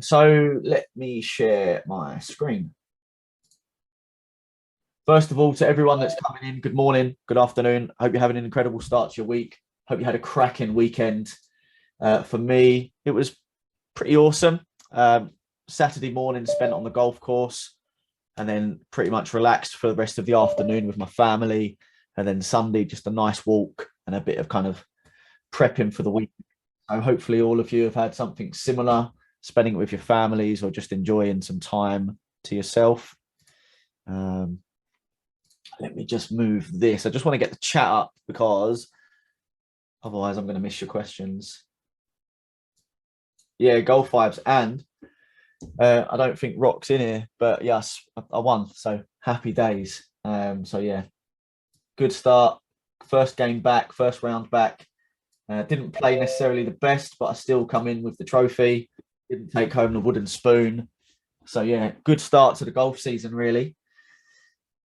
So let me share my screen. First of all, to everyone that's coming in, good morning, good afternoon. Hope you're having an incredible start to your week. Hope you had a cracking weekend. For me, it was pretty awesome. Saturday morning spent on the golf course and then pretty much relaxed for the rest of the afternoon with my family. And then Sunday, just a nice walk and a bit of kind of prepping for the week. So hopefully all of you have had something similar, spending it with your families or just enjoying some time to yourself. Let me just move this. I just want to get the chat up because otherwise I'm going to miss your questions. Yeah, golf vibes. And I don't think Rock's in here, but yes, I won. So happy days. So yeah, good start. First game back, first round back. Didn't play necessarily the best, but I still come in with the trophy. Didn't take home the wooden spoon. So yeah, good start to the golf season, really.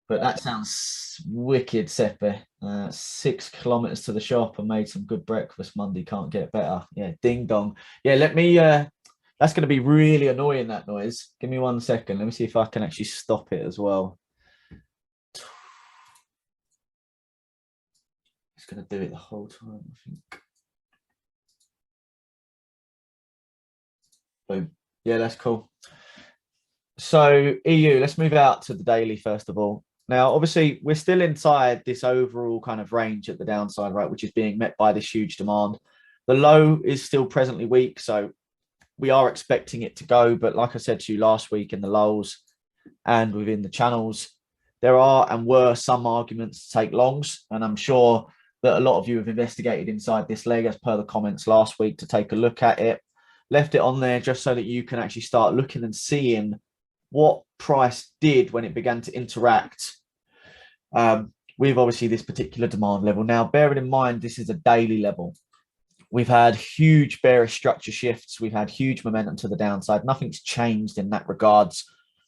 But that sounds wicked, Sepe. 6 kilometers to the shop and made some good breakfast Monday. Can't get better. Yeah, ding dong. Yeah, let me, that's going to be really annoying, that noise. Give me 1 second. Let me see if I can actually stop it as well. It's going to do it the whole time, I think. Boom. Yeah, that's cool. So EU, let's move out to the daily first of all. Now, obviously, we're still inside this overall kind of range at the downside, right, which is being met by this huge demand. The low is still presently weak, so we are expecting it to go. But like I said to you last week in the lulls and within the channels, there are and were some arguments to take longs. And I'm sure that a lot of you have investigated inside this leg as per the comments last week to take a look at it. Left it on there just so that you can actually start looking and seeing what price did when it began to interact with obviously this particular demand level. Now, bearing in mind, this is a daily level. We've had huge bearish structure shifts. We've had huge momentum to the downside. Nothing's changed in that regards.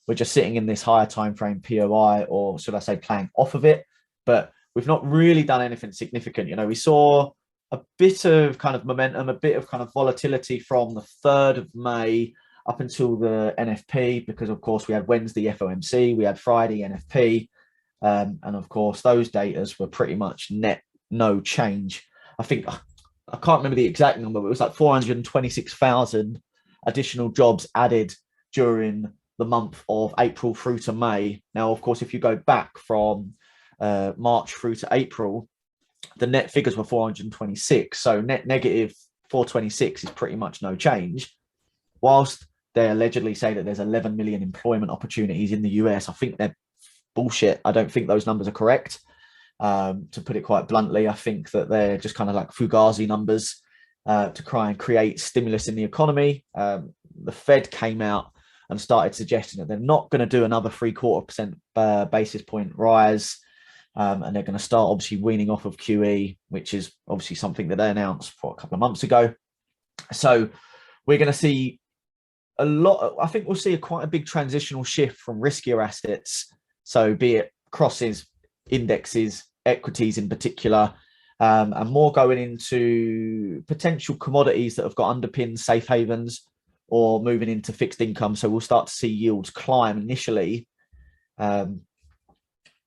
We're just sitting in this higher time frame POI, or should I say playing off of it. But we've not really done anything significant. You know, we saw a bit of kind of momentum, a bit of kind of volatility from the 3rd of May up until the NFP, because of course we had Wednesday FOMC, we had Friday NFP. And of course, those datas were pretty much net no change. I think, I can't remember the exact number, but it was like 426,000 additional jobs added during the month of April through to May. Now, of course, if you go back from March through to April, the net figures were 426. So net negative 426 is pretty much no change. Whilst they allegedly say that there's 11 million employment opportunities in the US, I think they're bullshit. I don't think those numbers are correct. To put it quite bluntly, I think that they're just kind of like Fugazi numbers to try and create stimulus in the economy. The Fed came out and started suggesting that they're not going to do another 0.75% basis point rise. And they're going to start obviously weaning off of QE, which is obviously something that they announced for a couple of months ago. So we're going to see a lot. I think we'll see quite a big transitional shift from riskier assets. So be it crosses, indexes, equities in particular, and more going into potential commodities that have got underpinned safe havens or moving into fixed income. So we'll start to see yields climb initially,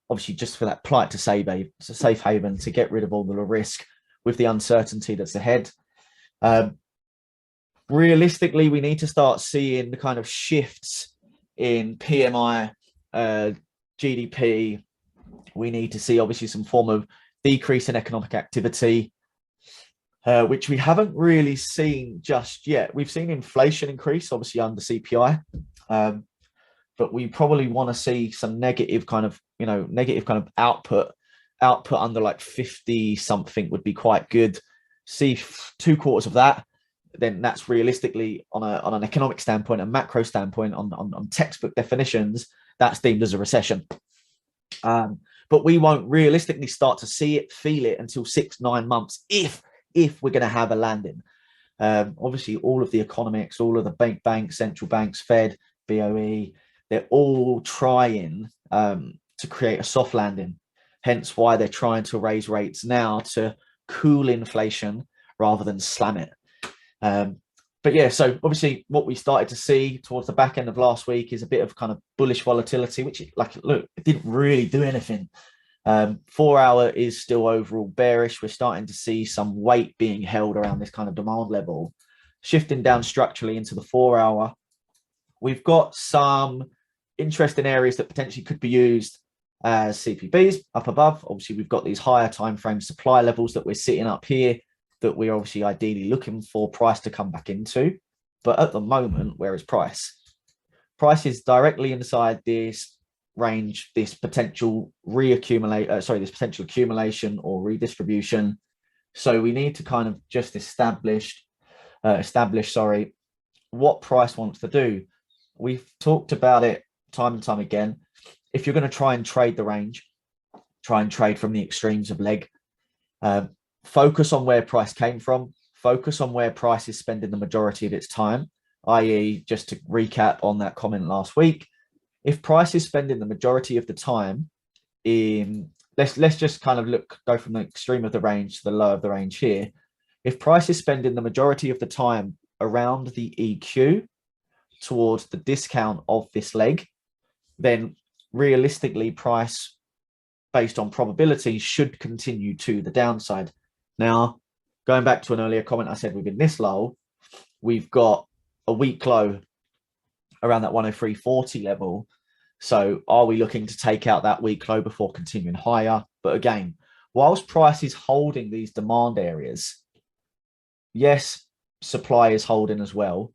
obviously just for that plight to safe haven to get rid of all the risk with the uncertainty that's ahead. Realistically, we need to start seeing the kind of shifts in PMI, GDP. We need to see obviously some form of decrease in economic activity, which we haven't really seen just yet. We've seen inflation increase, obviously under CPI, but we probably want to see some negative kind of, negative kind of output under like 50 something would be quite good. See 2 quarters of that, then that's realistically on an economic standpoint, a macro standpoint, on textbook definitions, that's deemed as a recession. But we won't realistically start to see it, feel it until 6-9 months, if we're going to have a landing. Obviously, all of the economics, all of the banks, central banks, Fed, BOE, they're all trying to create a soft landing. Hence why they're trying to raise rates now to cool inflation rather than slam it. but yeah, so obviously what we started to see towards the back end of last week is a bit of kind of bullish volatility, which like, look, it didn't really do anything. 4 hour is still overall bearish. We're starting to see some weight being held around this kind of demand level, shifting down structurally into the 4 hour. We've got some interesting areas that potentially could be used as CPBs up above. Obviously, we've got these higher time frame supply levels that we're sitting up here that we're obviously ideally looking for price to come back into. But at the moment, where is price? Price is directly inside this range, this potential this potential accumulation or redistribution. So we need to kind of just establish what price wants to do. We've talked about it time and time again. If you're going to try and trade the range, try and trade from the extremes of leg, focus on where price came from, focus on where price is spending the majority of its time, i.e. just to recap on that comment last week, if price is spending the majority of the time in, let's just kind of go from the extreme of the range to the low of the range here. If price is spending the majority of the time around the EQ towards the discount of this leg, then realistically price based on probability should continue to the downside. Now, going back to an earlier comment I said within this lull, we've got a weak low around that 103.40 level. So are we looking to take out that weak low before continuing higher? But again, whilst price is holding these demand areas, yes, supply is holding as well.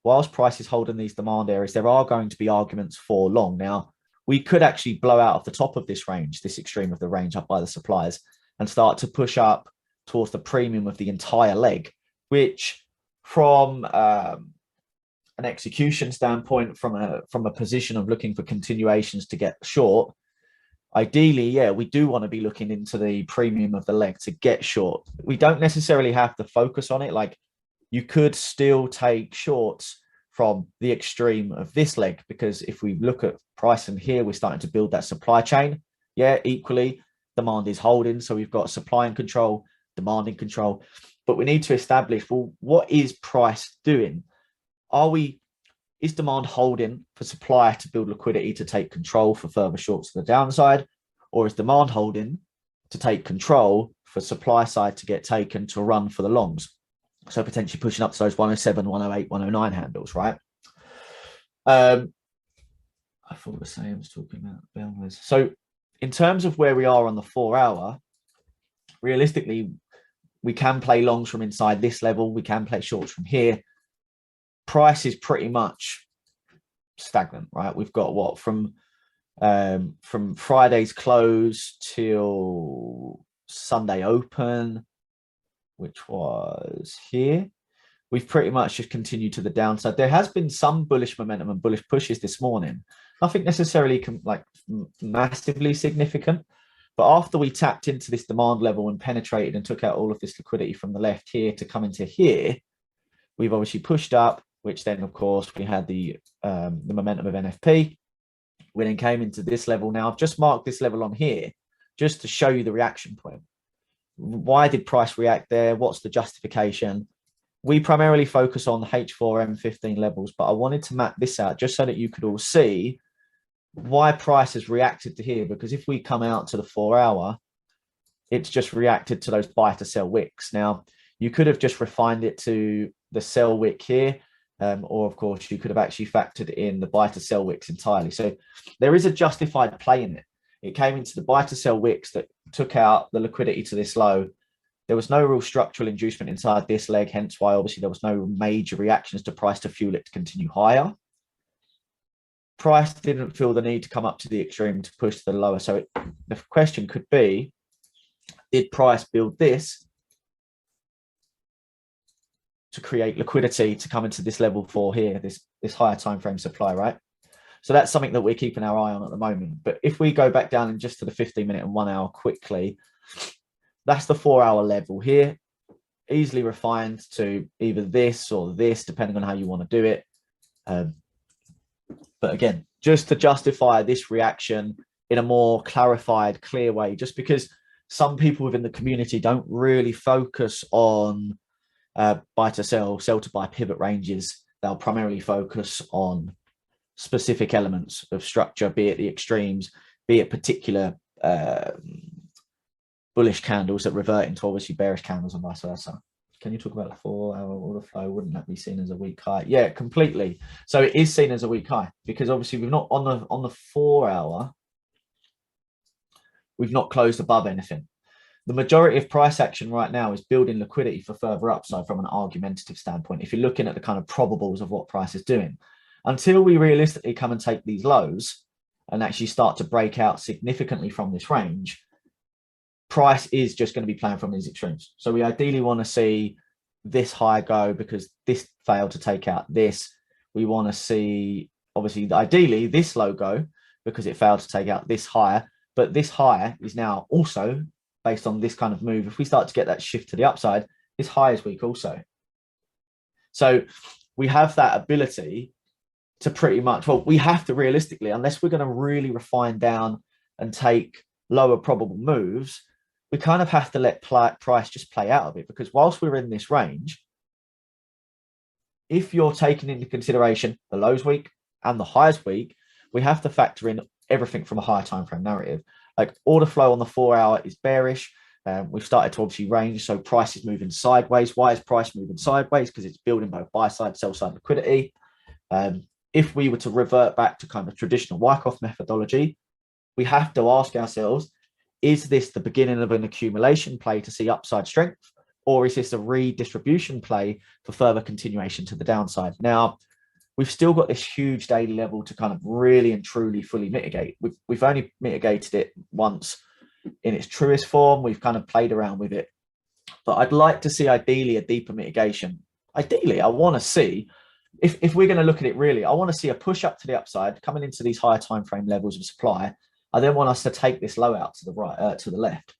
Whilst price is holding these demand areas, there are going to be arguments for long. Now, we could actually blow out of the top of this range, this extreme of the range up by the supplies, and start to push up towards the premium of the entire leg, which from an execution standpoint, from a position of looking for continuations to get short, ideally, yeah, we do want to be looking into the premium of the leg to get short. We don't necessarily have to focus on it. Like, you could still take shorts from the extreme of this leg, because if we look at price and here, we're starting to build that supply chain. Yeah, equally, demand is holding. So we've got supply and control, demand in control. But we need to establish, well, what is price doing? Is demand holding for supply to build liquidity to take control for further shorts to the downside? Or is demand holding to take control for supply side to get taken to run for the longs? So potentially pushing up to those 107, 108, 109 handles, right? I thought the same, I was talking about boundaries. So in terms of where we are on the 4 hour, realistically, we can play longs from inside this level. We can play shorts from here. Price is pretty much stagnant, right? We've got what from Friday's close till Sunday open, which was here. We've pretty much just continued to the downside. There has been some bullish momentum and bullish pushes this morning. Nothing necessarily like massively significant, but after we tapped into this demand level and penetrated and took out all of this liquidity from the left here to come into here, we've obviously pushed up, which then, of course, we had the momentum of NFP. We then came into this level. Now, I've just marked this level on here just to show you the reaction point. Why did price react there? What's the justification? We primarily focus on the H4, M15 levels, but I wanted to map this out just so that you could all see why price has reacted to here. Because if we come out to the 4 hour, it's just reacted to those buy to sell wicks. Now, you could have just refined it to the sell wick here. Or, of course, you could have actually factored in the buy to sell wicks entirely. So there is a justified play in it. It came into the buy to sell wicks that took out the liquidity to this low. There was no real structural inducement inside this leg, hence why obviously there was no major reactions to price to fuel it to continue higher. Price didn't feel the need to come up to the extreme to push to the lower. So the question could be, did price build this to create liquidity to come into this level for here, this higher time frame supply, right? So that's something that we're keeping our eye on at the moment. But if we go back down in just to the 15-minute and 1 hour quickly, that's the 4 hour level here, easily refined to either this or this, depending on how you want to do it. But again, just to justify this reaction in a more clarified, clear way, just because some people within the community don't really focus on buy to sell, sell to buy pivot ranges, they'll primarily focus on specific elements of structure, be it the extremes, be it particular bullish candles that revert into obviously bearish candles and vice versa. Can you talk about the 4-hour order flow? Wouldn't that be seen as a weak high? Yeah, completely. So it is seen as a weak high because obviously we've not on the 4-hour, we've not closed above anything. The majority of price action right now is building liquidity for further upside from an argumentative standpoint. If you're looking at the kind of probables of what price is doing, until we realistically come and take these lows and actually start to break out significantly from this range, price is just going to be playing from these extremes. So we ideally want to see this high go because this failed to take out this. We want to see, obviously, ideally this low go because it failed to take out this higher. But this high is now also based on this kind of move. If we start to get that shift to the upside, this high is weak also. So we have that ability to pretty much, well, we have to realistically, unless we're going to really refine down and take lower probable moves, we kind of have to let price just play out of it, because whilst we're in this range, if you're taking into consideration the lows week and the highs week, we have to factor in everything from a higher time frame narrative. Like order flow on the 4-hour is bearish. We've started to obviously range, so price is moving sideways. Why is price moving sideways? Because it's building both buy side, sell side liquidity. If we were to revert back to kind of traditional Wyckoff methodology, we have to ask ourselves, is this the beginning of an accumulation play to see upside strength, or is this a redistribution play for further continuation to the downside? Now, we've still got this huge daily level to kind of really and truly fully mitigate. We've only mitigated it once in its truest form. We've kind of played around with it, but I'd like to see ideally a deeper mitigation. Ideally, I want to see, if we're going to look at it really, I want to see a push up to the upside coming into these higher time frame levels of supply. I then want us to take this low out to the right, to the left.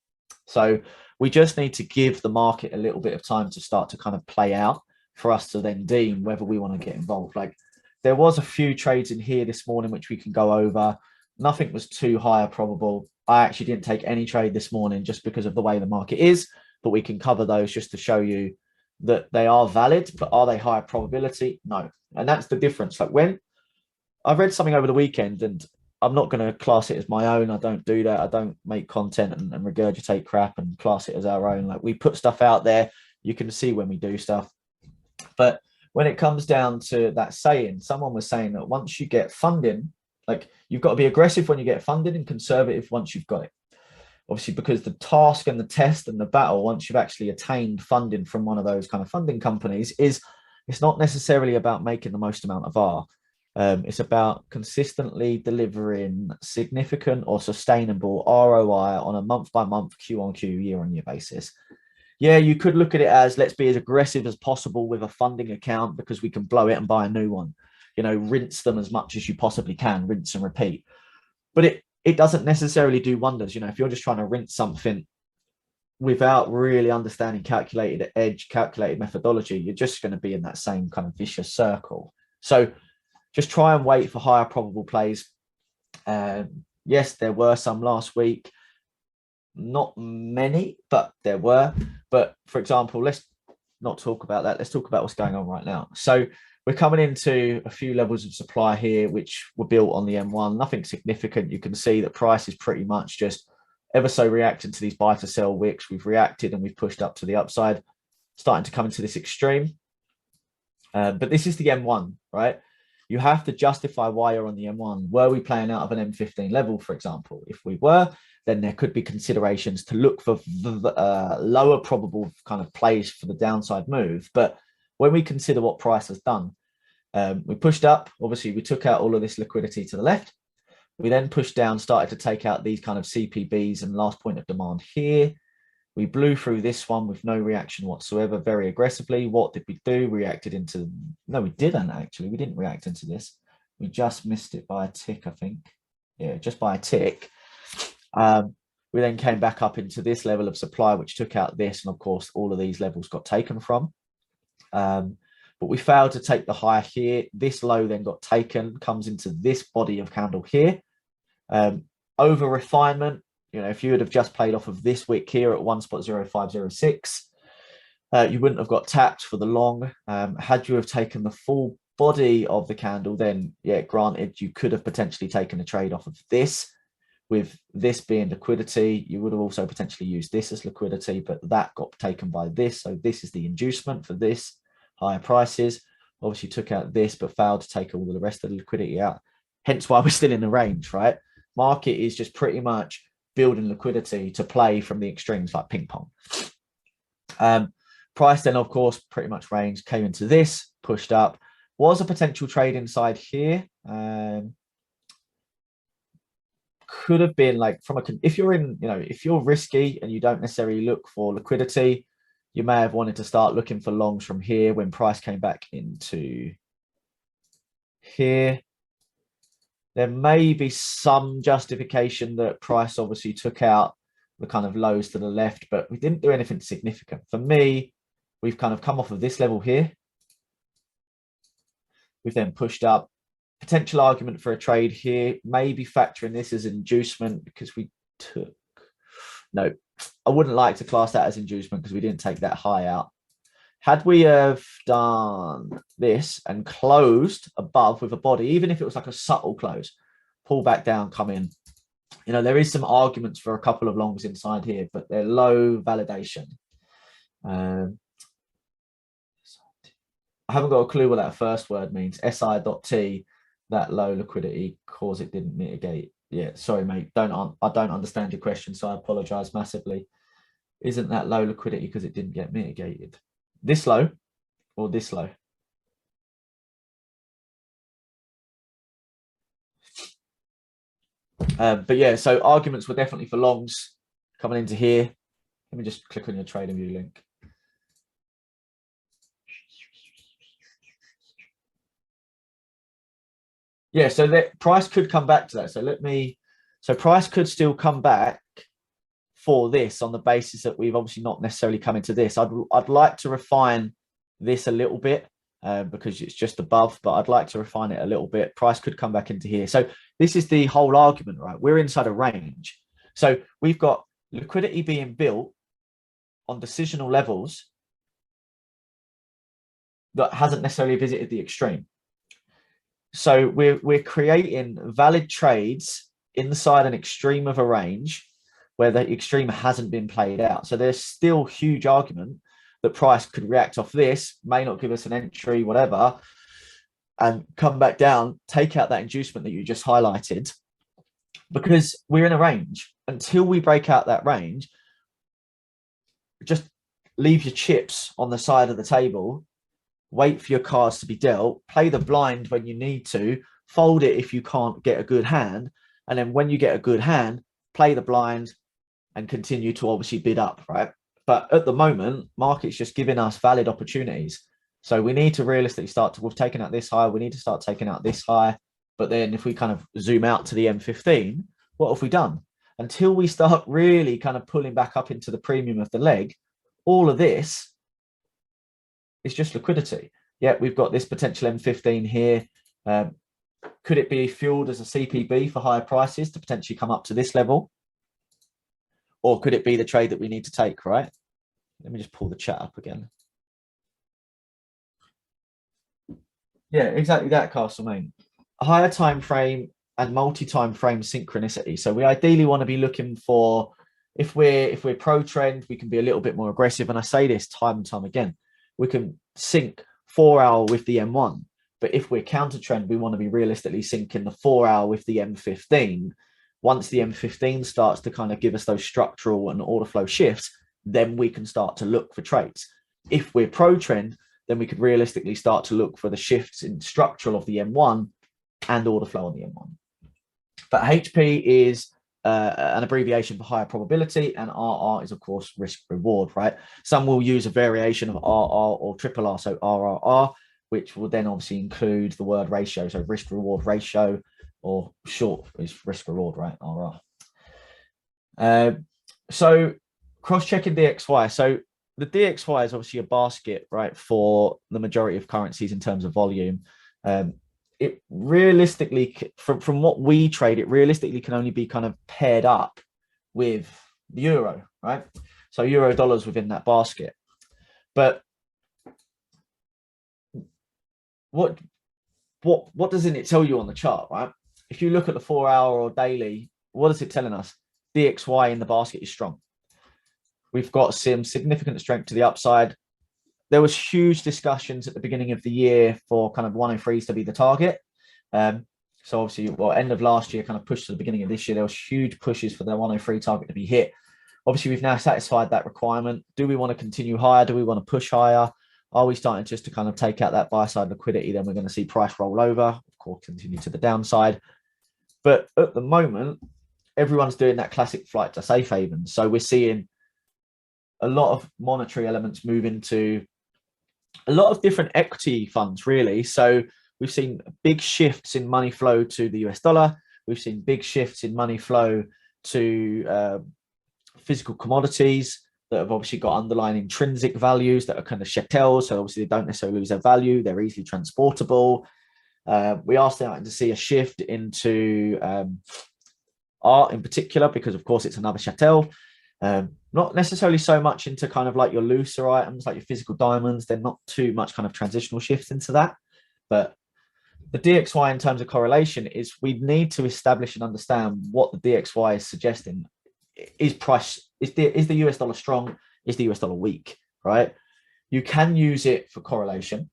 So we just need to give the market a little bit of time to start to kind of play out for us to then deem whether we want to get involved. Like, there was a few trades in here this morning which we can go over. Nothing was too high or probable. I actually didn't take any trade this morning just because of the way the market is, but we can cover those just to show you that they are valid. But are they higher probability? No. And that's the difference. Like, when I read something over the weekend, and I'm not going to class it as my own. I don't do that. I don't make content and regurgitate crap and class it as our own. Like, we put stuff out there. You can see when we do stuff. But when it comes down to that saying, someone was saying that once you get funding, like, you've got to be aggressive when you get funding and conservative once you've got it. Obviously, because the task and the test and the battle, once you've actually attained funding from one of those kind of funding companies, is it's not necessarily about making the most amount of R. It's about consistently delivering significant or sustainable ROI on a month-by-month, Q-on-Q, year-on-year basis. Yeah, you could look at it as, let's be as aggressive as possible with a funding account because we can blow it and buy a new one. You know, rinse them as much as you possibly can, rinse and repeat. But it doesn't necessarily do wonders. You know, if you're just trying to rinse something without really understanding calculated edge, calculated methodology, you're just going to be in that same kind of vicious circle. So just try and wait for higher probable plays. Yes, there were some last week. Not many, but there were. But for example, let's not talk about that. Let's talk about what's going on right now. So we're coming into a few levels of supply here, which were built on the M1. Nothing significant. You can see that price is pretty much just ever so reacting to these buy to sell wicks. We've reacted and we've pushed up to the upside, starting to come into this extreme. But this is the M1, right? You have to justify why you're on the M1. Were we playing out of an M15 level, for example? If we were, then there could be considerations to look for lower probable kind of plays for the downside move. But when we consider what price has done, we pushed up. Obviously, we took out all of this liquidity to the left. We then pushed down, started to take out these kind of CPBs and last point of demand here. We blew through this one with no reaction whatsoever, very aggressively. What did we do? Reacted into, no, we didn't actually. We didn't react into this. We just missed it by a tick, I think. Yeah, just by a tick. We then came back up into this level of supply, which took out this. And of course, all of these levels got taken from. But we failed to take the high here. This low then got taken, comes into this body of candle here. Over refinement. You know, if you would have just played off of this wick here at 1.0506, You wouldn't have got tapped for the long. Had you have taken the full body of the candle, then yeah, granted, you could have potentially taken a trade off of this. With this being liquidity, you would have also potentially used this as liquidity, but that got taken by this. So this is the inducement for this, higher prices. Obviously took out this, but failed to take all of the rest of the liquidity out. Hence why we're still in the range, right? Market is just pretty much building liquidity to play from the extremes like ping pong. Price then, of course, pretty much range, came into this, pushed up. Was a potential trade inside here. Could have been like from a, if you're in, if you're risky and you don't necessarily look for liquidity, you may have wanted to start looking for longs from here when price came back into here. There may be some justification that price obviously took out the kind of lows to the left, but we didn't do anything significant. For me, we've kind of come off of this level here. We've then pushed up. Potential argument for a trade here, maybe factoring this as inducement because we took, no, I wouldn't like to class that as inducement because we didn't take that high out. Had we have done this and closed above with a body, even if it was like a subtle close, pull back down, come in. There is some arguments for a couple of longs inside here, but they're low validation. I haven't got a clue what that first word means. SI.T, that low liquidity cause it didn't mitigate. Yeah, sorry, mate. I don't understand your question, so I apologize massively. Isn't that low liquidity because it didn't get mitigated? This low or this low? But yeah, so arguments were definitely for longs coming into here. Let me just click on your trading view link. Yeah, so that price could come back to that. So price could still come back for this on the basis that we've obviously not necessarily come into this. I'd like to refine this a little bit because it's just above, but I'd like to refine it a little bit. Price could come back into here. So this is the whole argument, right? We're inside a range. So we've got liquidity being built on decisional levels that hasn't necessarily visited the extreme. So we're creating valid trades inside an extreme of a range where the extreme hasn't been played out. So there's still huge argument that price could react off this, may not give us an entry, whatever, and come back down, take out that inducement that you just highlighted, because we're in a range. Until we break out that range, just leave your chips on the side of the table, wait for your cards to be dealt, play the blind when you need to, fold it if you can't get a good hand, and then when you get a good hand, play the blind and continue to obviously bid up, right? But at the moment, market's just giving us valid opportunities. So we need to realistically we've taken out this high, we need to start taking out this high. But then if we kind of zoom out to the M15, what have we done? Until we start really kind of pulling back up into the premium of the leg, all of this is just liquidity. Yeah, we've got this potential M15 here. Could it be fueled as a CPB for higher prices to potentially come up to this level? Or could it be the trade that we need to take, right? Let me just pull the chat up again. Yeah, exactly that, Castlemaine. A higher time frame and multi-time frame synchronicity. So we ideally want to be looking for, if we're pro trend, we can be a little bit more aggressive. And I say this time and time again, we can sync 4 hour with the M1. But if we're counter trend, we want to be realistically syncing the 4 hour with the M15. Once the M15 starts to kind of give us those structural and order flow shifts, then we can start to look for trades. If we're pro trend, then we could realistically start to look for the shifts in structural of the M1 and order flow on the M1. But HP is an abbreviation for higher probability, and RR is, of course, risk reward, right? Some will use a variation of RR or triple R, so RRR, which will then obviously include the word ratio, so risk reward ratio, or short is risk reward, right? RR. So cross-checking DXY. So the DXY is obviously a basket, right, for the majority of currencies in terms of volume. It realistically, from what we trade, it realistically can only be kind of paired up with the euro, right? So euro dollars within that basket. But what doesn't it tell you on the chart, right? If you look at the 4-hour or daily, what is it telling us? DXY in the basket is strong. We've got some significant strength to the upside. There was huge discussions at the beginning of the year for kind of 103s to be the target. So obviously, well, end of last year, kind of pushed to the beginning of this year, there was huge pushes for the 103 target to be hit. Obviously, we've now satisfied that requirement. Do we want to continue higher? Do we want to push higher? Are we starting just to kind of take out that buy side liquidity? Then we're going to see price roll over, of course, continue to the downside. But at the moment, everyone's doing that classic flight to safe haven. So we're seeing a lot of monetary elements move into a lot of different equity funds, really. So we've seen big shifts in money flow to the US dollar. We've seen big shifts in money flow to physical commodities that have obviously got underlying intrinsic values that are kind of chatels. So obviously they don't necessarily lose their value. They're easily transportable. We are starting to see a shift into art in particular, because of course it's another chattel. Not necessarily so much into kind of like your looser items, like your physical diamonds. They're not too much kind of transitional shifts into that. But the DXY in terms of correlation is we need to establish and understand what the DXY is suggesting. Is the US dollar strong? Is the US dollar weak? Right? You can use it for correlation,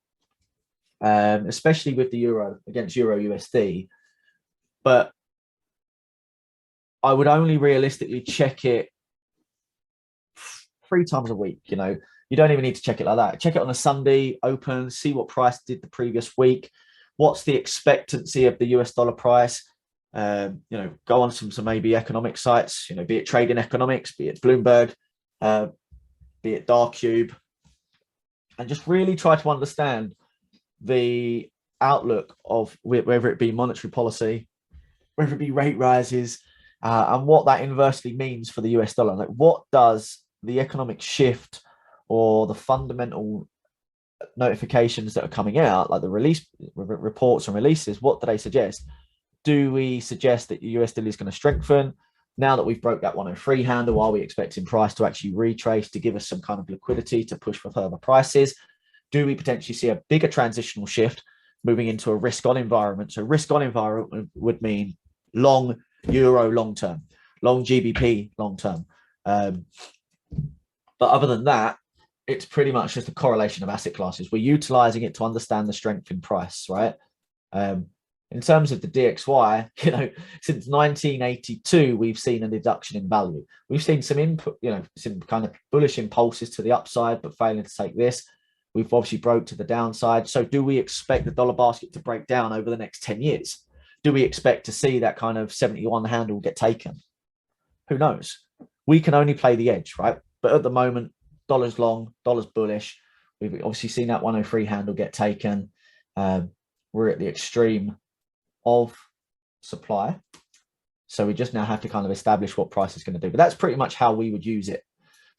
especially with the euro against euro USD. But I would only realistically check it 3 times a week. You know, you don't even need to check it like that. Check it on a Sunday, open, see what price did the previous week. What's the expectancy of the US dollar price? You know, go on some maybe economic sites, you know, be it Trading Economics, be it Bloomberg, be it Dark Cube, and just really try to understand the outlook of whether it be monetary policy, whether it be rate rises, and what that inversely means for the US dollar. Like, what does the economic shift or the fundamental notifications that are coming out, like the release reports and releases, what do they suggest? Do we suggest that the US dollar is going to strengthen? Now that we've broke that 103 handle, are we expecting price to actually retrace to give us some kind of liquidity to push for further prices? Do we potentially see a bigger transitional shift moving into a risk-on environment? So risk-on environment would mean long euro long term, long GBP long term. But other than that, it's pretty much just a correlation of asset classes. We're utilizing it to understand the strength in price, right? In terms of the DXY, you know, since 1982, we've seen a deduction in value. We've seen some input, you know, some kind of bullish impulses to the upside, but failing to take this. We've obviously broke to the downside. So do we expect the dollar basket to break down over the next 10 years? Do we expect to see that kind of 71 handle get taken? Who knows? We can only play the edge, right? But at the moment, dollar's long, dollar's bullish. We've obviously seen that 103 handle get taken. We're at the extreme of supply. So we just now have to kind of establish what price is going to do. But that's pretty much how we would use it.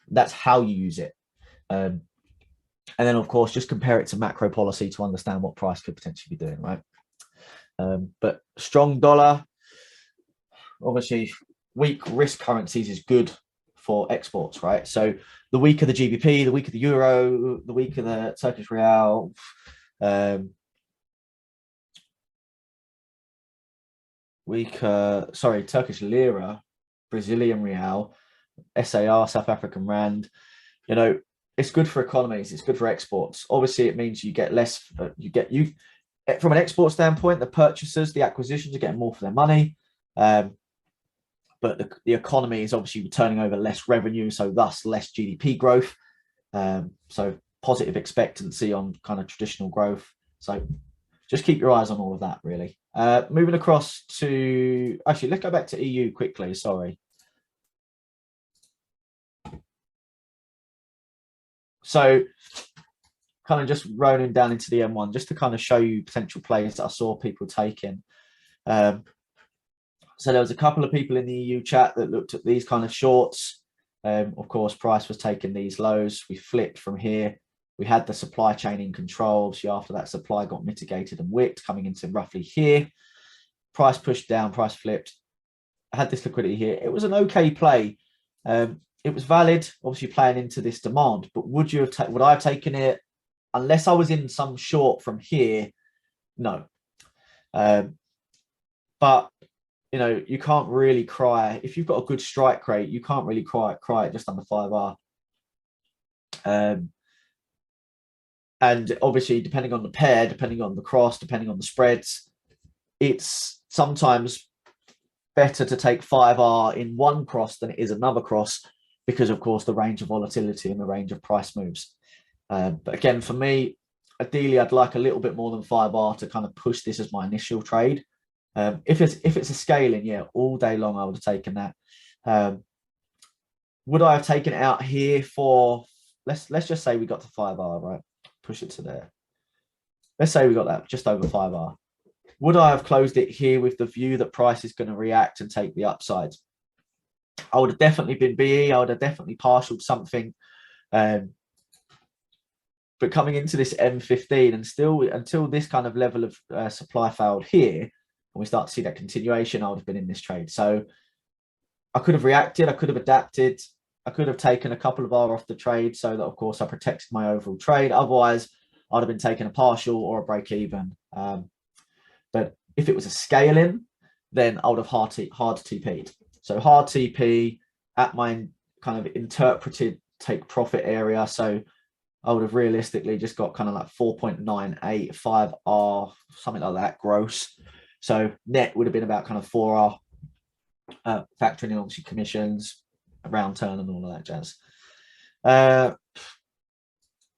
That's how you use it. And then, of course, just compare it to macro policy to understand what price could potentially be doing, right? But strong dollar, obviously, weak risk currencies is good for exports, right? So the weaker the GBP, the weaker the euro, the weaker the Turkish real, Turkish lira, Brazilian real, SAR, South African rand. You know, it's good for economies. It's good for exports. Obviously, it means you get less. From an export standpoint, the purchasers, the acquisitions are getting more for their money. But the economy is obviously turning over less revenue, so thus less GDP growth. So positive expectancy on kind of traditional growth. So just keep your eyes on all of that, really. Moving across to, actually, let's go back to EU quickly. Sorry. So kind of just rolling down into the M1, just to kind of show you potential plays that I saw people taking. So there was a couple of people in the EU chat that looked at these kind of shorts. Of course, price was taking these lows. We flipped from here. We had the supply chain in control. Obviously, after that, supply got mitigated and wicked, coming into roughly here. Price pushed down, price flipped. I had this liquidity here. It was an okay play. it was valid, obviously playing into this demand. But would I have taken it unless I was in some short from here? No. But you can't really cry if you've got a good strike rate. You can't really cry it just under 5R. And obviously, depending on the pair, depending on the cross, depending on the spreads, it's sometimes better to take 5R in one cross than it is another cross, because of course the range of volatility and the range of price moves. But again, for me, ideally, I'd like a little bit more than 5R to kind of push this as my initial trade. If it's a scaling, yeah, all day long I would have taken that. Would I have taken it out here for, let's just say we got to 5R, right? Push it to there. Let's say we got that just over 5R. Would I have closed it here with the view that price is going to react and take the upside? I would have definitely been BE. I would have definitely partialed something. But coming into this M15 and still until this kind of level of supply failed here, and we start to see that continuation, I would have been in this trade. So I could have reacted. I could have adapted. I could have taken a couple of R off the trade so that, of course, I protected my overall trade. Otherwise, I'd have been taking a partial or a break even. But if it was a scaling, then I would have hard TP'd. So hard TP at my kind of interpreted take profit area. So I would have realistically just got kind of like 4.985R, something like that, gross. So net would have been about kind of 4R, factoring in obviously commissions, round turn and all of that jazz.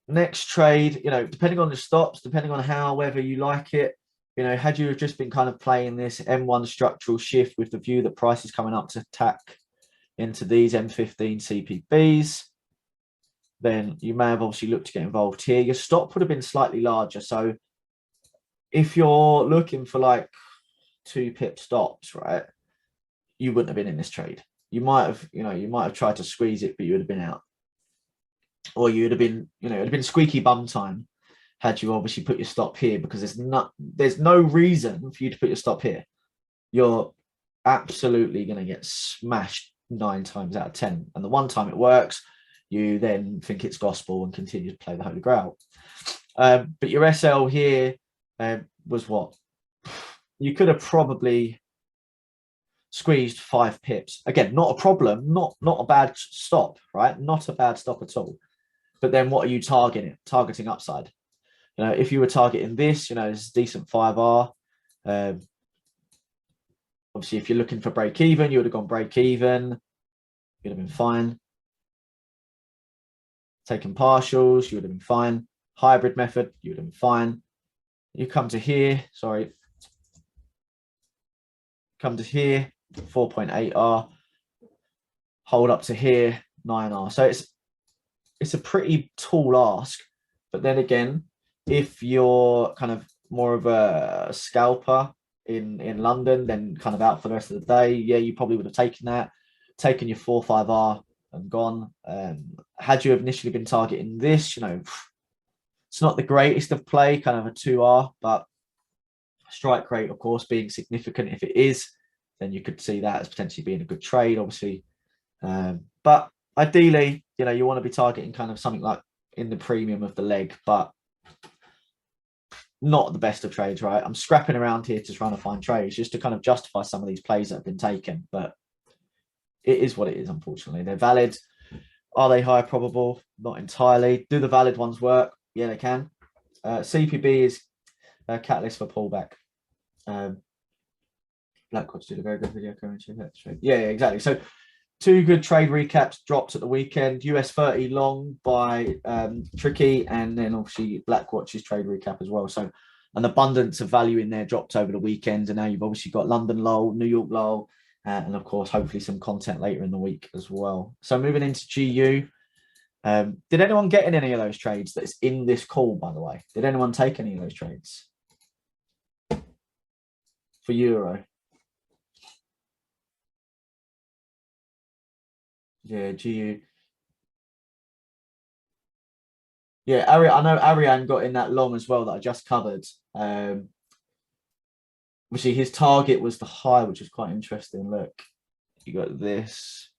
Next trade, depending on the stops, depending on whether you like it, had you just been kind of playing this M1 structural shift with the view that price is coming up to attack into these M15 CPBs, then you may have obviously looked to get involved here. Your stop would have been slightly larger. So if you're looking for like 2 pip stops, right, you wouldn't have been in this trade. You might have tried to squeeze it, but you would have been out. Or you would have been, it would have been squeaky bum time had you obviously put your stop here, because there's no reason for you to put your stop here. You're absolutely going to get smashed 9 times out of 10. And the one time it works, you then think it's gospel and continue to play the Holy Grail. But your SL here was what? You could have probably squeezed 5 pips. Again, not a problem, not a bad stop, right? Not a bad stop at all. But then what are you targeting? Targeting upside. If you were targeting this, this is decent 5R. Obviously, if you're looking for break even, you would have gone break even. You'd have been fine. Taking partials, you would have been fine. Hybrid method, you would have been fine. You come to here, sorry. Come to here, 4.8R. Hold up to here, 9R. So it's a pretty tall ask. But then again, if you're kind of more of a scalper in London, then kind of out for the rest of the day, yeah, you probably would have taken that, taken your 4-5R and gone. Had you initially been targeting this, it's not the greatest of play, kind of a 2R, but strike rate, of course, being significant. If it is, then you could see that as potentially being a good trade, obviously. But ideally, you want to be targeting kind of something like in the premium of the leg, but not the best of trades, right? I'm scrapping around here to try to find trades just to kind of justify some of these plays that have been taken, but it is what it is, unfortunately. They're valid. Are they high probable? Not entirely. Do the valid ones work? Yeah, they can. CPB is a catalyst for pullback. Blackwatch did a very good video currency. Yeah, exactly. So 2 good trade recaps dropped at the weekend. US 30 long by Tricky, and then obviously Blackwatch's trade recap as well. So an abundance of value in there dropped over the weekend, and now you've obviously got London Lull, New York Lull, and of course hopefully some content later in the week as well. So moving into GU, did anyone get in any of those trades that's in this call, by the way? Did anyone take any of those trades for Euro? Yeah, GU. Yeah, I know Ariane got in that long as well that I just covered. Obviously, his target was the high, which is quite interesting. Look, you got this.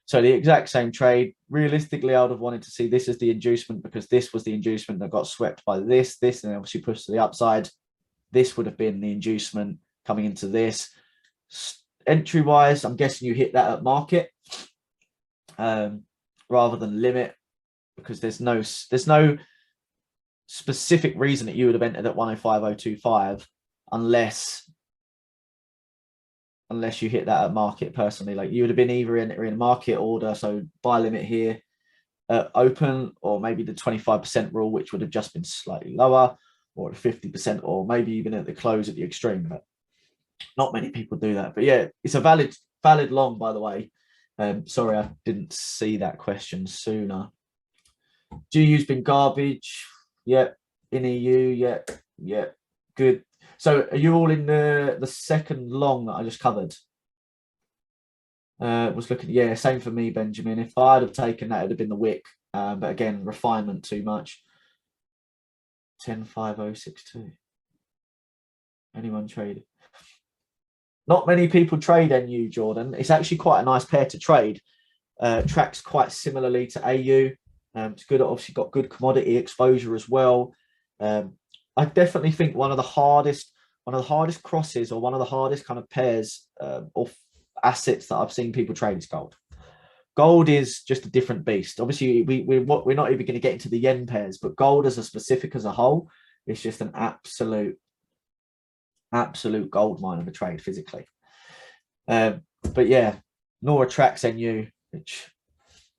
So the exact same trade. Realistically, I would have wanted to see this as the inducement because this was the inducement that got swept by this, and obviously pushed to the upside. This would have been the inducement coming into this. Entry wise, I'm guessing you hit that at market rather than limit, because there's no specific reason that you would have entered at 105.025 unless you hit that at market. Personally, like, you would have been either entering a market order, so buy limit here open, or maybe the 25% rule, which would have just been slightly lower, or 50%, or maybe even at the close at the extreme. But not many people do that. But yeah, it's a valid long, by the way. Sorry, I didn't see that question sooner. GU's been garbage. Yep. In EU. Yep. Good. So are you all in the second long that I just covered? Was looking, yeah, same for me, Benjamin. If I'd have taken that, it'd have been the wick. But again, refinement too much. 10.5062. Anyone trade? Not many people trade NU, Jordan. It's actually quite a nice pair to trade. Tracks quite similarly to AU. It's good. Obviously, got good commodity exposure as well. I definitely think one of the hardest crosses, or one of the hardest kind of pairs of assets that I've seen people trade is gold. Gold is just a different beast. Obviously, we're not even going to get into the yen pairs, but gold as a whole, it's just an absolute gold mine of a trade physically. But yeah, Nora tracks NU, which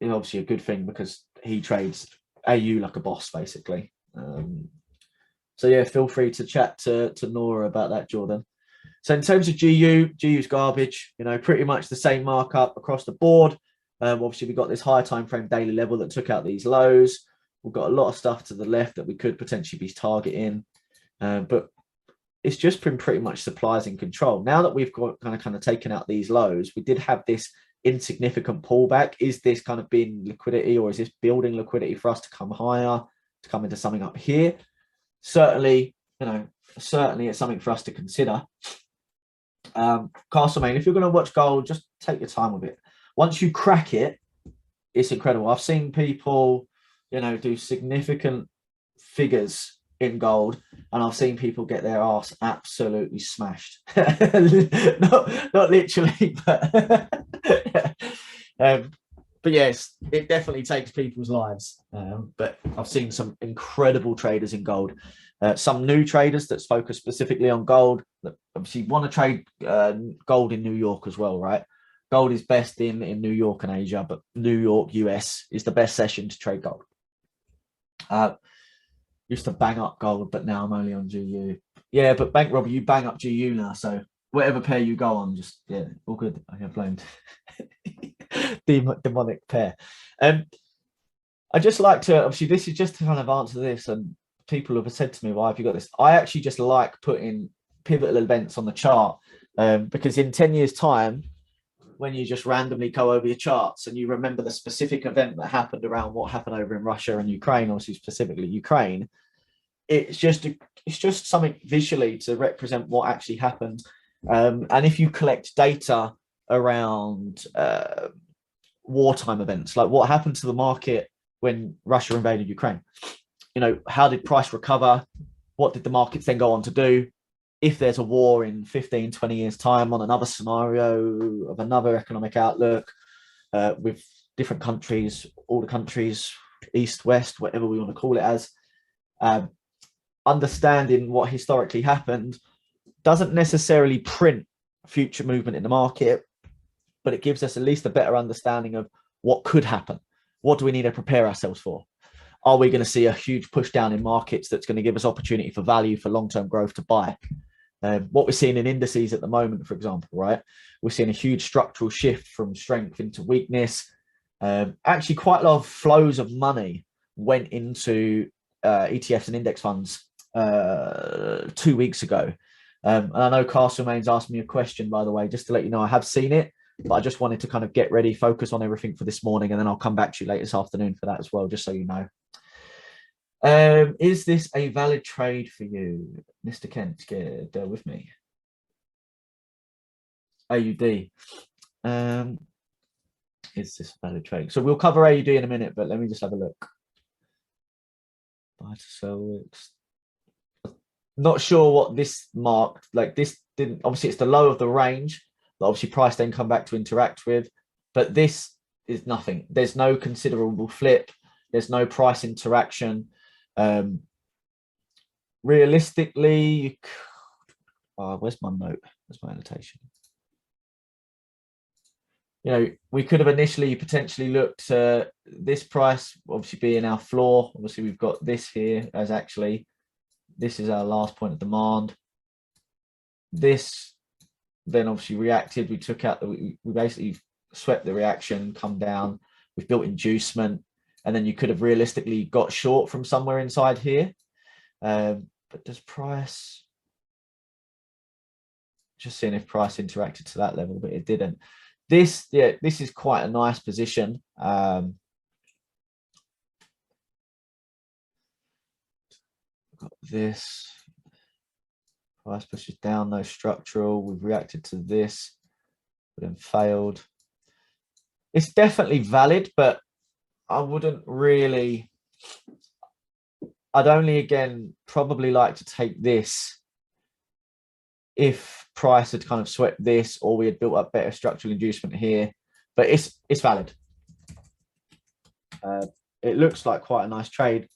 is obviously a good thing because he trades AU like a boss, basically. So yeah, feel free to chat to Nora about that, Jordan. So in terms of GU's garbage, pretty much the same markup across the board. Obviously, we got this higher time frame daily level that took out these lows. We've got a lot of stuff to the left that we could potentially be targeting, but it's just been pretty much supplies in control. Now that we've got kind of taken out these lows, we did have this insignificant pullback. Is this kind of being liquidity, or is this building liquidity for us to come higher, to come into something up here? Certainly it's something for us to consider. Castlemaine, if you're going to watch gold, just take your time with it. Once you crack it, it's incredible. I've seen people, do significant figures in gold, and I've seen people get their ass absolutely smashed. not literally, but but yes, it definitely takes people's lives. But I've seen some incredible traders in gold. Some new traders that focus specifically on gold, that obviously want to trade gold in New York as well, right? Gold is best in New York and Asia, but New York, US is the best session to trade gold. Used to bang up gold, but now I'm only on GU. Yeah, but Bank Robber, you bang up GU now, so whatever pair you go on, just, yeah, all good. I get blamed. Demonic pair. I just like to, obviously, this is just to kind of answer this, and people have said to me, why have you got this? I actually just like putting pivotal events on the chart, because in 10 years' time, when you just randomly go over your charts and you remember the specific event that happened around what happened over in Russia and Ukraine, obviously specifically Ukraine, it's just something visually to represent what actually happened. And if you collect data around wartime events, like what happened to the market when Russia invaded Ukraine, how did price recover? What did the markets then go on to do? If there's a war in 15, 20 years' time on another scenario of another economic outlook with different countries, all the countries, East, West, whatever we want to call it as, understanding what historically happened doesn't necessarily print future movement in the market, but it gives us at least a better understanding of what could happen. What do we need to prepare ourselves for? Are we going to see a huge push down in markets that's going to give us opportunity for value for long-term growth to buy? What we're seeing in indices at the moment, for example, right? We're seeing a huge structural shift from strength into weakness. Actually, quite a lot of flows of money went into ETFs and index funds 2 weeks ago. And I know Castlemane's asked me a question, by the way, just to let you know, I have seen it, but I just wanted to kind of get ready, focus on everything for this morning, and then I'll come back to you later this afternoon for that as well, just so you know. Is this a valid trade for you, Mr. Kent? Bear with me. AUD. Is this a valid trade? So we'll cover AUD in a minute, but let me just have a look. Buy to sell wicks. Not sure what this marked. Like this didn't, obviously it's the low of the range that obviously price then come back to interact with, but this is nothing. There's no considerable flip. There's no price interaction. Realistically, where's my note? Where's my annotation? You know, we could have initially potentially looked at this price obviously being our floor. Obviously, we've got this here as actually, this is our last point of demand. This then obviously reacted. We took out, we basically swept the reaction, come down. We've built inducement, and then you could have realistically got short from somewhere inside here. But does price, just seeing if price interacted to that level, but it didn't. This, yeah, this is quite a nice position. Got this. Price pushes down, no structural. We've reacted to this, but then failed. It's definitely valid, but I wouldn't really. I'd only, again, probably like to take this if price had kind of swept this, or we had built up better structural inducement here. But it's valid. It looks like quite a nice trade.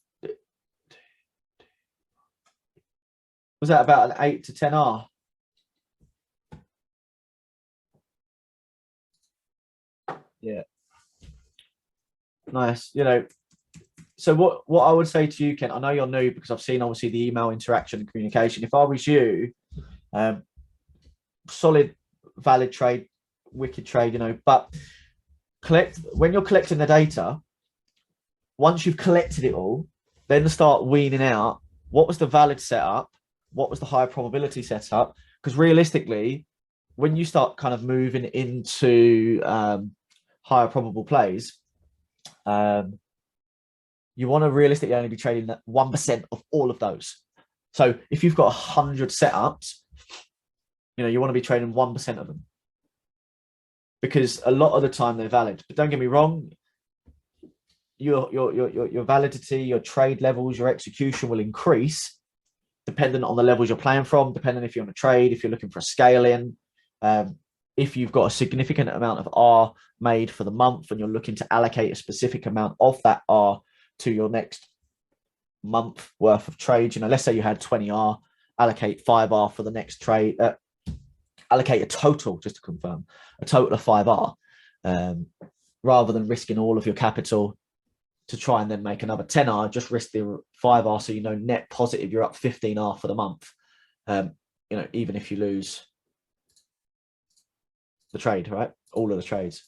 Was that about an 8 to 10R? Yeah. Nice. You know, so what I would say to you, Ken, I know you're new because I've seen obviously the email interaction and communication. If I was you, solid, valid trade, wicked trade, you know, but when you're collecting the data, once you've collected it all, then start weaning out what was the valid setup, what was the high probability setup, because realistically, when you start kind of moving into higher probable plays, you want to realistically only be trading at 1% of all of those. So if you've got 100 setups, you know, you want to be trading 1% of them, because a lot of the time they're valid. But don't get me wrong, your validity, your trade levels, your execution will increase dependent on the levels you're playing from, depending if you're on a trade, if you're looking for a scale in, if you've got a significant amount of R made for the month and you're looking to allocate a specific amount of that R to your next month worth of trades. You know, let's say you had 20R, allocate 5R for the next trade, allocate a total, just to confirm, a total of 5R, rather than risking all of your capital to try and then make another 10R, just risk the 5R so you know net positive, you're up 15R for the month. You know, even if you lose the trade, right? All of the trades.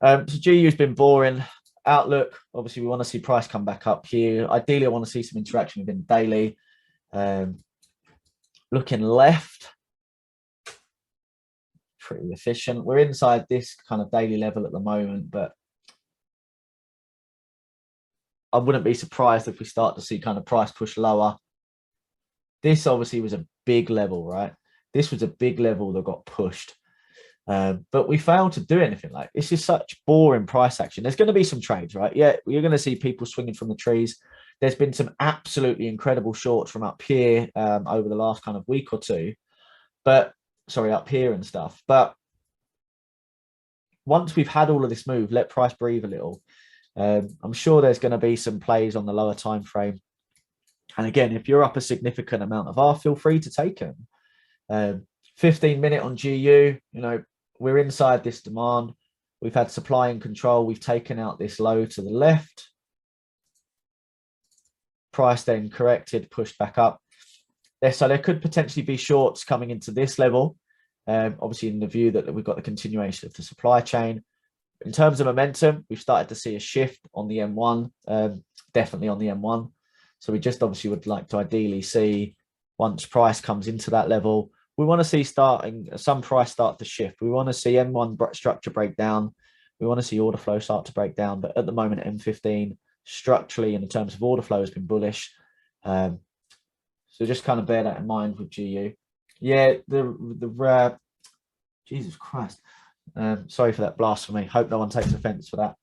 So GU's been boring. Outlook, obviously we want to see price come back up here. Ideally, I want to see some interaction within daily. Looking left, pretty efficient. We're inside this kind of daily level at the moment, but I wouldn't be surprised if we start to see kind of price push lower. This obviously was a big level, right? This was a big level that got pushed. But we failed to do anything. Like, this is such boring price action. There's going to be some trades, right? Yeah, you're going to see people swinging from the trees. There's been some absolutely incredible shorts from up here over the last kind of week or two. But, sorry, up here and stuff. But once we've had all of this move, let price breathe a little. I'm sure there's going to be some plays on the lower time frame. And again, if you're up a significant amount of R, feel free to take them. 15 minute on GU, you know, we're inside this demand. We've had supply and control. We've taken out this low to the left. Price then corrected, pushed back up. So there could potentially be shorts coming into this level. Obviously, in the view that we've got the continuation of the supply chain. In terms of momentum, we've started to see a shift on the M1, definitely on the M1. So we just obviously would like to ideally see, once price comes into that level, we want to see some price start to shift. We want to see M1 structure break down. We want to see order flow start to break down. But at the moment, M15 structurally and in terms of order flow has been bullish. So just kind of bear that in mind with GU. Yeah, Jesus Christ. Sorry for that blasphemy. Hope no one takes offense for that.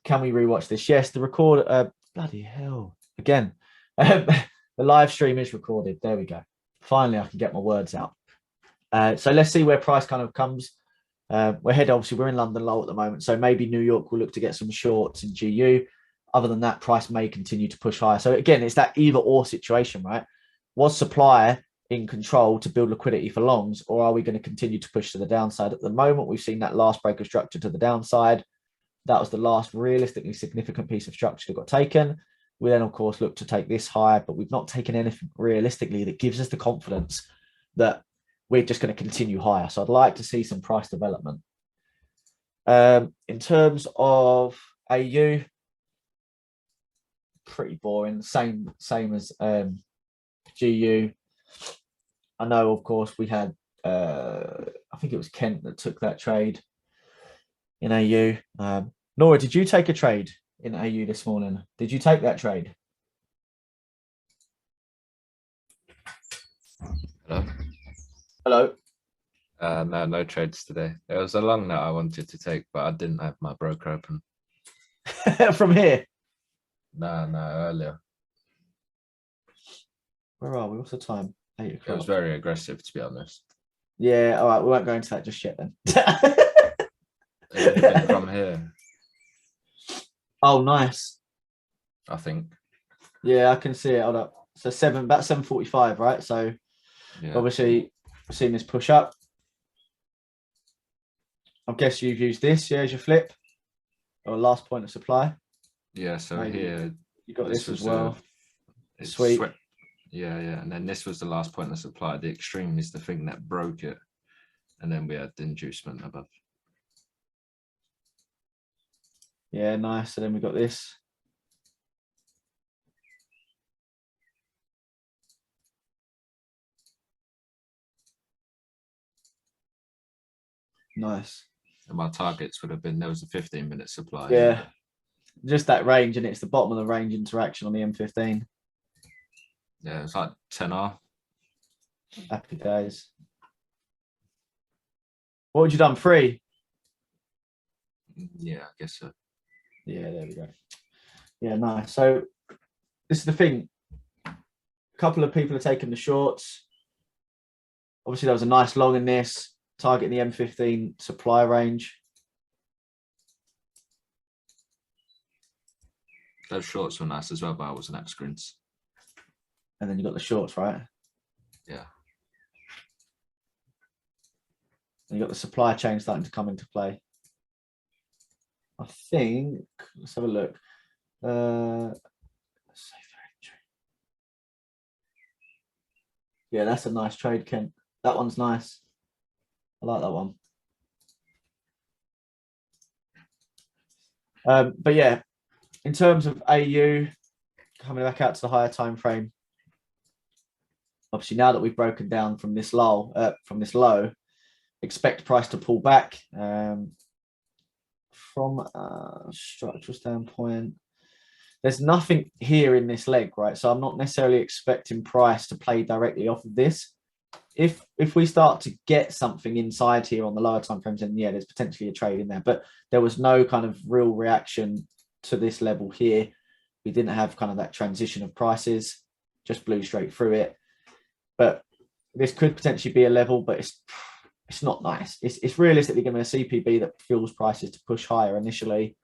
Can we rewatch this? Yes, the record. Bloody hell! Again, the live stream is recorded. There we go. Finally, I can get my words out. So let's see where price kind of comes. We're head, obviously, we're in London Lull at the moment, so maybe New York will look to get some shorts in GU. Other than that, price may continue to push higher. So again, it's that either or situation, right? Was supply in control to build liquidity for longs, or are we going to continue to push to the downside? At the moment, we've seen that last break of structure to the downside. That was the last realistically significant piece of structure that got taken. We then, of course, look to take this higher, but we've not taken anything realistically that gives us the confidence that we're just going to continue higher. So I'd like to see some price development. In terms of AU, pretty boring. Same as GU. I know, of course, we had I think it was Kent that took that trade in AU. Nora, did you take a trade in AU this morning? Did you take that trade? Hello. Hello. No trades today. There was a long that I wanted to take, but I didn't have my broker open. From here? No, earlier. Where are we? What's the time? 8 o'clock. It was very aggressive, to be honest. Yeah, all right. We won't go into that just yet then. It would have been from here, Oh, nice. I think. Yeah, I can see it. Hold up. So about 7:45, right? So Yeah. obviously seeing this push up. I guess you've used this, yeah, as your flip or last point of supply. Yeah, so Maybe. here You got this as well. It's Sweet. Yeah, and then this was the last point of supply. The extreme is the thing that broke it, and then we had the inducement above. Yeah, nice. So then we got this. Nice. And my targets would have been, there was a 15-minute supply. Yeah, just that range, and it's the bottom of the range interaction on the M15. Yeah, it's like 10R. Happy days. What would you done? 3? Yeah, I guess so. Yeah, there we go. Yeah, nice. So this is the thing. A couple of people are taking the shorts. Obviously, there was a nice long in this, targeting the M15 supply range. Those shorts were nice as well, but I wasn't at screens. And then you got the shorts, right? Yeah. And you got the supply chain starting to come into play. I think, let's have a look. Yeah, that's a nice trade, Kent. That one's nice. I like that one. But yeah, in terms of AU, coming back out to the higher time frame, obviously now that we've broken down from this low, expect price to pull back. From a structural standpoint, there's nothing here in this leg, right? So I'm not necessarily expecting price to play directly off of this. If we start to get something inside here on the lower time frames, then yeah, there's potentially a trade in there. But there was no kind of real reaction to this level here. We didn't have kind of that transition of prices, just blew straight through it. But this could potentially be a level, but it's not nice. It's realistically going to be a CPB that fuels prices to push higher initially,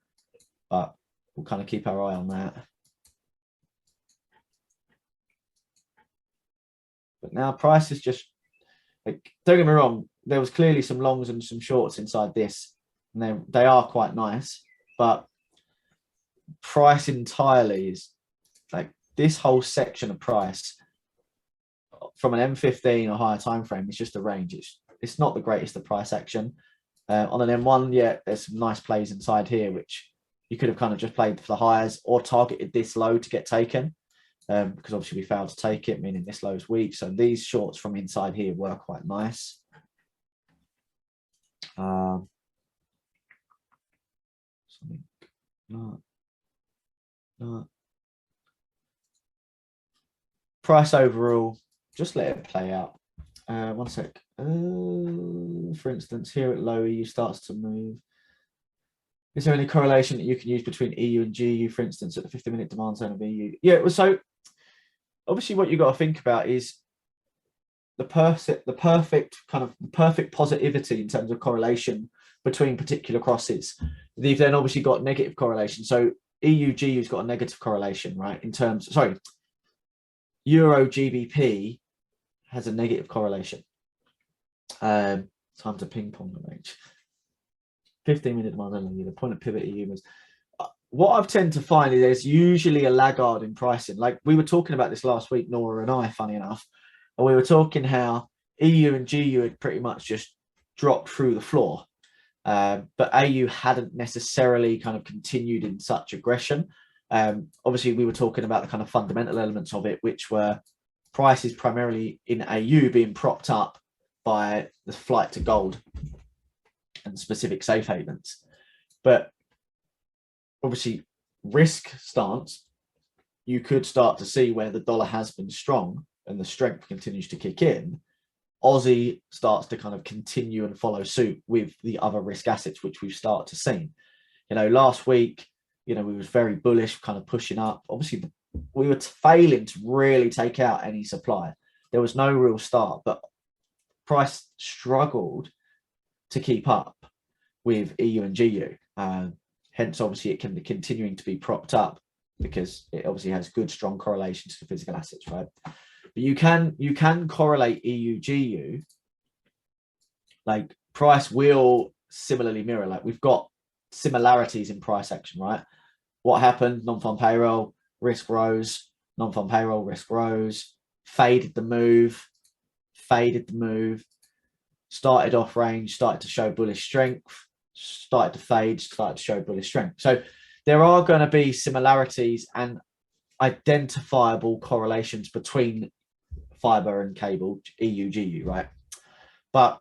but we'll kind of keep our eye on that. But now price is just, like, don't get me wrong, there was clearly some longs and some shorts inside this, and they are quite nice, but price entirely is like this whole section of price from an M15 or higher time frame is just a range. It's not the greatest of price action. On an M1, yeah, there's some nice plays inside here, which you could have kind of just played for the highs or targeted this low to get taken, because obviously we failed to take it, meaning this low is weak. So these shorts from inside here were quite nice. Price overall, just let it play out. One sec. For instance, here at low, EU starts to move. Is there any correlation that you can use between EU and GU, for instance, at the 50-minute demand zone of EU? Yeah, well, so obviously what you've got to think about is the perfect positivity in terms of correlation between particular crosses. You've then obviously got negative correlation. So EU GU's got a negative correlation, right? In terms, sorry, Euro GBP has a negative correlation. Time to ping pong the range. 15-minute demand only. The point of pivot EU was. What I've tend to find is there's usually a laggard in pricing. Like we were talking about this last week, Nora and I, funny enough, and we were talking how EU and GU had pretty much just dropped through the floor. But AU hadn't necessarily kind of continued in such aggression. Obviously, we were talking about the kind of fundamental elements of it, which were prices primarily in AU being propped up by the flight to gold and specific safe havens. But obviously, risk stance, you could start to see where the dollar has been strong and the strength continues to kick in. Aussie starts to kind of continue and follow suit with the other risk assets, which we've started to see. You know, last week, you know, we was very bullish, kind of pushing up. Obviously, we were failing to really take out any supply. There was no real start, but price struggled to keep up with EU and GU. Hence, obviously, it can be continuing to be propped up because it obviously has good, strong correlation to the physical assets, right? But you can correlate EU GU. Like price will similarly mirror. Like we've got similarities in price action, right? What happened? Non-farm payroll, risk rose. Non-farm payroll, risk rose. Faded the move. Started off range. Started to show bullish strength. Started to fade. Started to show bullish strength. So there are going to be similarities and identifiable correlations between fiber and cable, EU, GU, right? But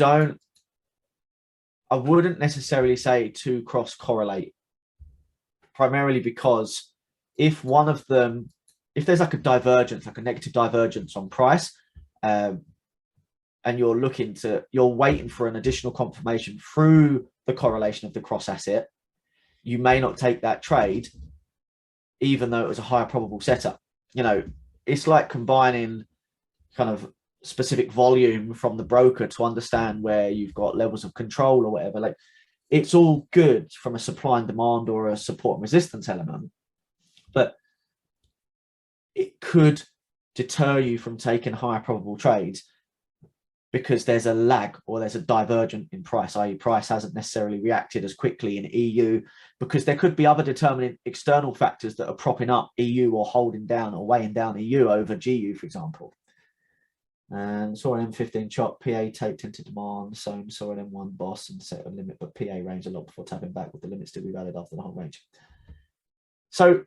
I wouldn't necessarily say to cross correlate, primarily because if one of them, if there's like a divergence, like a negative divergence on price, and you're waiting for an additional confirmation through the correlation of the cross asset, you may not take that trade, even though it was a higher probable setup. You know, it's like combining kind of specific volume from the broker to understand where you've got levels of control or whatever. Like it's all good from a supply and demand or a support and resistance element, but it could deter you from taking higher probable trades because there's a lag or there's a divergent in price, i.e. price hasn't necessarily reacted as quickly in EU because there could be other determining external factors that are propping up EU or holding down or weighing down EU over GU, for example. And saw an M15 chop, PA taped into demand, saw an M1 boss and set a limit, but PA range a lot before tapping back with the limits to be valid after the whole range. So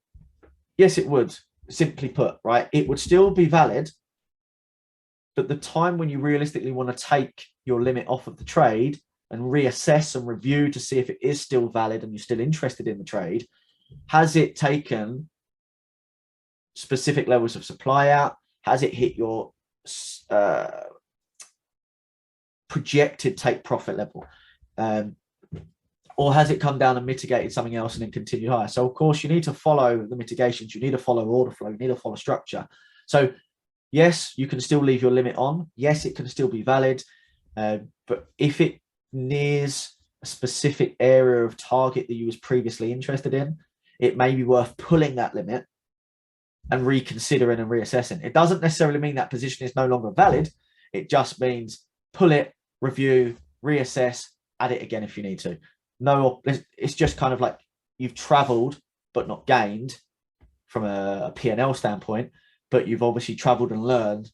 yes, it would, simply put, right? It would still be valid, but the time when you realistically want to take your limit off of the trade and reassess and review to see if it is still valid and you're still interested in the trade, has it taken specific levels of supply out? Has it hit your projected take profit level? Or has it come down and mitigated something else and then continued higher? So, of course, you need to follow the mitigations. You need to follow order flow. You need to follow structure. So, yes, you can still leave your limit on. Yes, it can still be valid. But if it nears a specific area of target that you was previously interested in, it may be worth pulling that limit and reconsidering and reassessing. It doesn't necessarily mean that position is no longer valid. It just means pull it, review, reassess, add it again if you need to. No, it's just kind of like you've traveled but not gained from a P&L standpoint, but you've obviously traveled and learned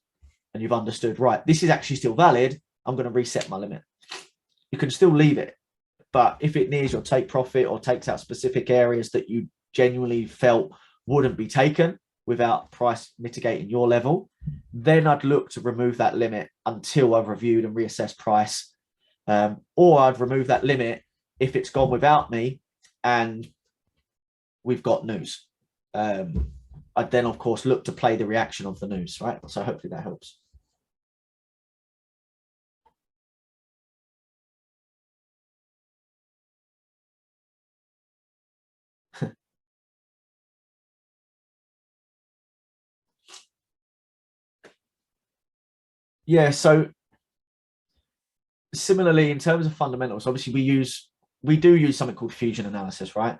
and you've understood, right, this is actually still valid. I'm going to reset my limit. You can still leave it, but if it nears your take profit or takes out specific areas that you genuinely felt wouldn't be taken without price mitigating your level, then I'd look to remove that limit until I've reviewed and reassessed price. Or I'd remove that limit if it's gone without me and we've got news. I'd then, of course, look to play the reaction of the news, right? So hopefully that helps. Yeah, so similarly, in terms of fundamentals, obviously we do use something called fusion analysis, right?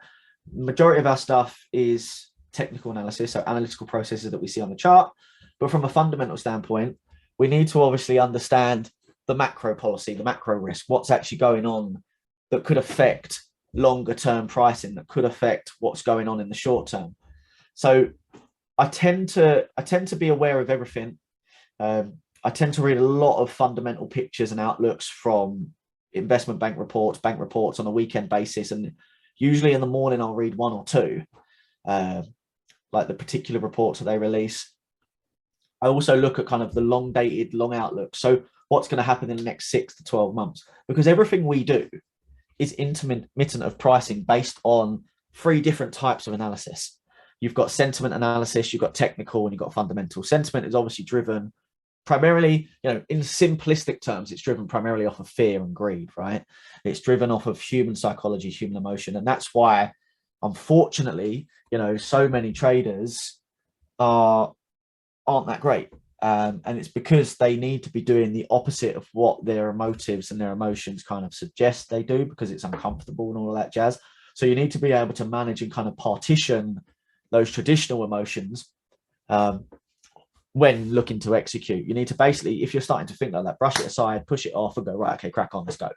Majority of our stuff is technical analysis, so analytical processes that we see on the chart. But from a fundamental standpoint, we need to obviously understand the macro policy, the macro risk, what's actually going on that could affect longer term pricing, that could affect what's going on in the short term. So I tend to be aware of everything. I tend to read a lot of fundamental pictures and outlooks from investment bank reports on a weekend basis, and usually in the morning I'll read one or two, like the particular reports that they release. I also look at kind of the long dated, long outlook. So what's going to happen in the next 6 to 12 months? Because everything we do is intermittent of pricing based on three different types of analysis. You've got sentiment analysis, you've got technical, and you've got fundamental. Sentiment is obviously driven primarily, in simplistic terms, it's driven primarily off of fear and greed, right? It's driven off of human psychology, human emotion. And that's why, unfortunately, so many traders aren't that great. And it's because they need to be doing the opposite of what their motives and their emotions kind of suggest they do, because it's uncomfortable and all of that jazz. So you need to be able to manage and kind of partition those traditional emotions when looking to execute. You need to basically, if you're starting to think like that, brush it aside, push it off, and go, right, okay, crack on, let's go.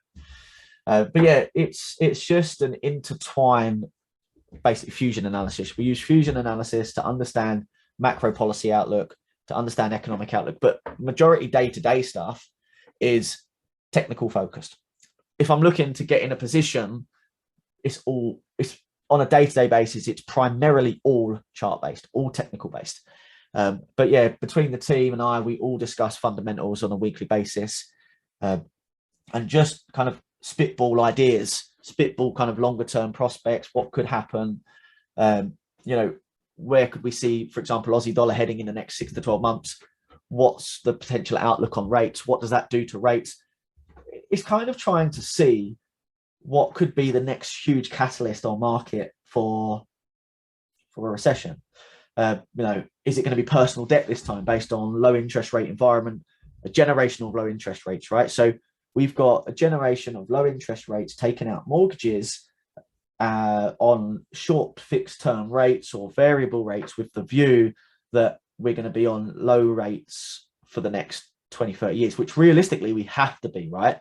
But yeah, it's just an intertwined, basically fusion analysis. We use fusion analysis to understand macro policy outlook, to understand economic outlook, but majority day-to-day stuff is technical focused. If I'm looking to get in a position, it's on a day-to-day basis, it's primarily all chart based, all technical based. But yeah, between the team and I, we all discuss fundamentals on a weekly basis, and just kind of spitball ideas, spitball kind of longer term prospects, what could happen, where could we see, for example, Aussie dollar heading in the next 6 to 12 months? What's the potential outlook on rates? What does that do to rates? It's kind of trying to see what could be the next huge catalyst on market for a recession. Is it going to be personal debt this time based on low interest rate environment, a generation of low interest rates, right? So we've got a generation of low interest rates taking out mortgages on short fixed term rates or variable rates, with the view that we're going to be on low rates for the next 20, 30 years, which realistically we have to be, right?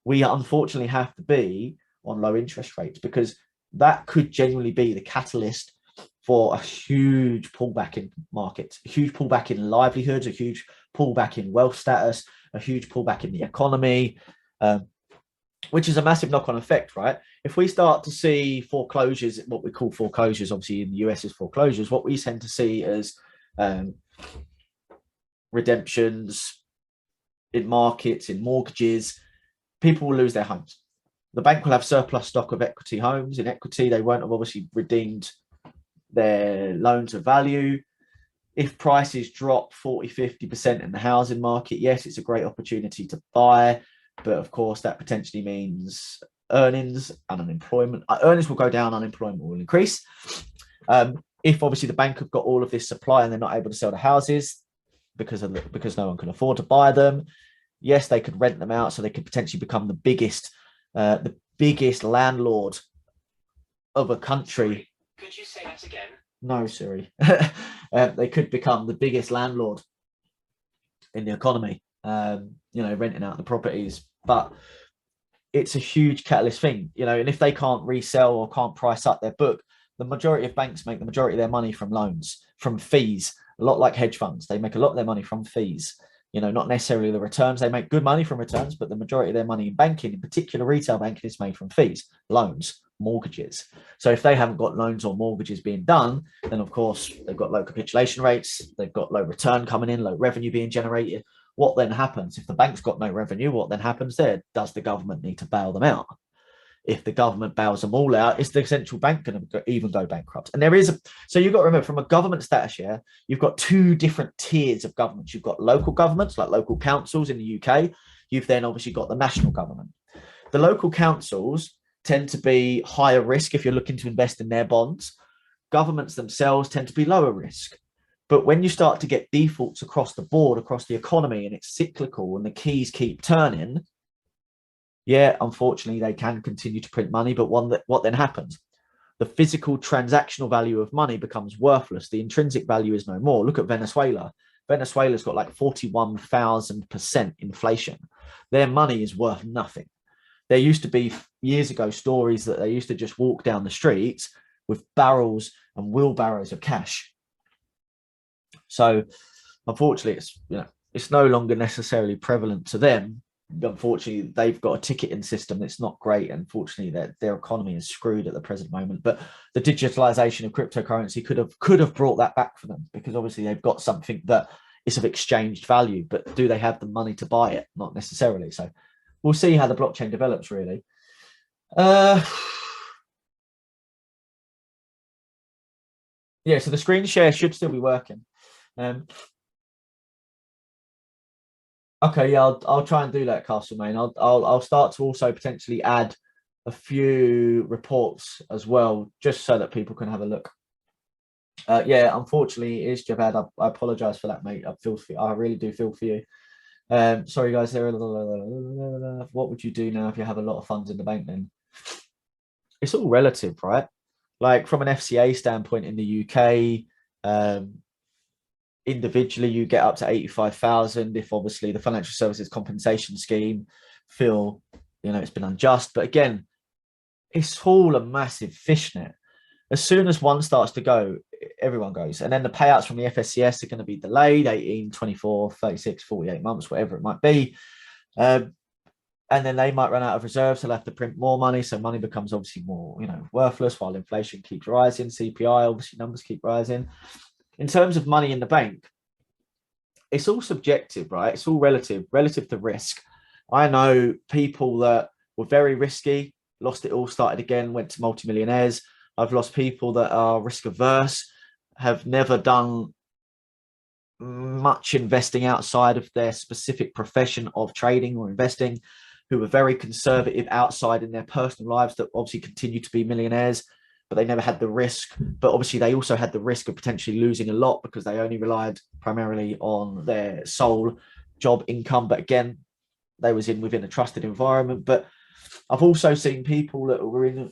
We unfortunately have to be on low interest rates, because that could genuinely be the catalyst for a huge pullback in markets, a huge pullback in livelihoods, a huge pullback in wealth status, a huge pullback in the economy, which is a massive knock-on effect, right? If we start to see foreclosures, what we call foreclosures, obviously in the US is foreclosures, what we tend to see as redemptions in markets, in mortgages, people will lose their homes. The bank will have surplus stock of equity homes. In equity, they won't have obviously redeemed their loans of value. If prices drop 40, 50% in the housing market, yes, it's a great opportunity to buy. But of course, that potentially means earnings and unemployment. Earnings will go down, unemployment will increase. If obviously the bank have got all of this supply and they're not able to sell the houses because no one can afford to buy them, yes, they could rent them out, so they could potentially become the biggest landlord of a country. Could you say that again? No, Siri. They could become the biggest landlord in the economy, renting out the properties. But it's a huge catalyst thing, and if they can't resell or can't price up their book, the majority of banks make the majority of their money from loans, from fees, a lot like hedge funds. They make a lot of their money from fees, not necessarily the returns. They make good money from returns, but the majority of their money in banking, in particular retail banking, is made from fees, loans, mortgages. So if they haven't got loans or mortgages being done, then of course they've got low capitulation rates, they've got low return coming in, low revenue being generated. What then happens? If the bank's got no revenue, what then happens there? Does the government need to bail them out? If the government bails them all out, is the central bank going to even go bankrupt? And so you've got to remember, from a government status here, you've got two different tiers of governments. You've got local governments, like local councils in the UK. You've then obviously got the national government. The local councils tend to be higher risk if you're looking to invest in their bonds. Governments themselves tend to be lower risk. But when you start to get defaults across the board, across the economy, and it's cyclical and the keys keep turning, yeah, unfortunately, they can continue to print money. But what then happens? The physical transactional value of money becomes worthless. The intrinsic value is no more. Look at Venezuela. Venezuela's got like 41,000% inflation. Their money is worth nothing. There used to be years ago stories that they used to just walk down the streets with barrels and wheelbarrows of cash. So unfortunately, it's no longer necessarily prevalent to them. Unfortunately, they've got a ticketing system that's not great. Unfortunately, their economy is screwed at the present moment. But the digitalization of cryptocurrency could have brought that back for them, because obviously they've got something that is of exchanged value. But do they have the money to buy it? Not necessarily. So we'll see how the blockchain develops, really. Yeah, so the screen share should still be working. Okay, yeah, I'll try and do that, Castlemaine. I'll start to also potentially add a few reports as well, just so that people can have a look. Yeah, unfortunately, it is Javad. I apologize for that, mate. I really do feel for you. Sorry, guys. What would you do now if you have a lot of funds in the bank? Then it's all relative, right? Like from an FCA standpoint in the UK, individually you get up to 85,000 if obviously the financial services compensation scheme feel it's been unjust. But again, it's all a massive fishnet. As soon as one starts to go, everyone goes. And then the payouts from the FSCS are going to be delayed 18, 24, 36, 48 months, whatever it might be. And then they might run out of reserves. They'll have to print more money. So money becomes obviously more, worthless, while inflation keeps rising. CPI, obviously numbers keep rising. In terms of money in the bank, it's all subjective, right? It's all relative to risk. I know people that were very risky, lost it all, started again, went to multimillionaires. I've lost people that are risk averse, have never done much investing outside of their specific profession of trading or investing, who were very conservative outside in their personal lives, that obviously continue to be millionaires, but they never had the risk. But obviously they also had the risk of potentially losing a lot because they only relied primarily on their sole job income. But again, they was within a trusted environment. But I've also seen people that were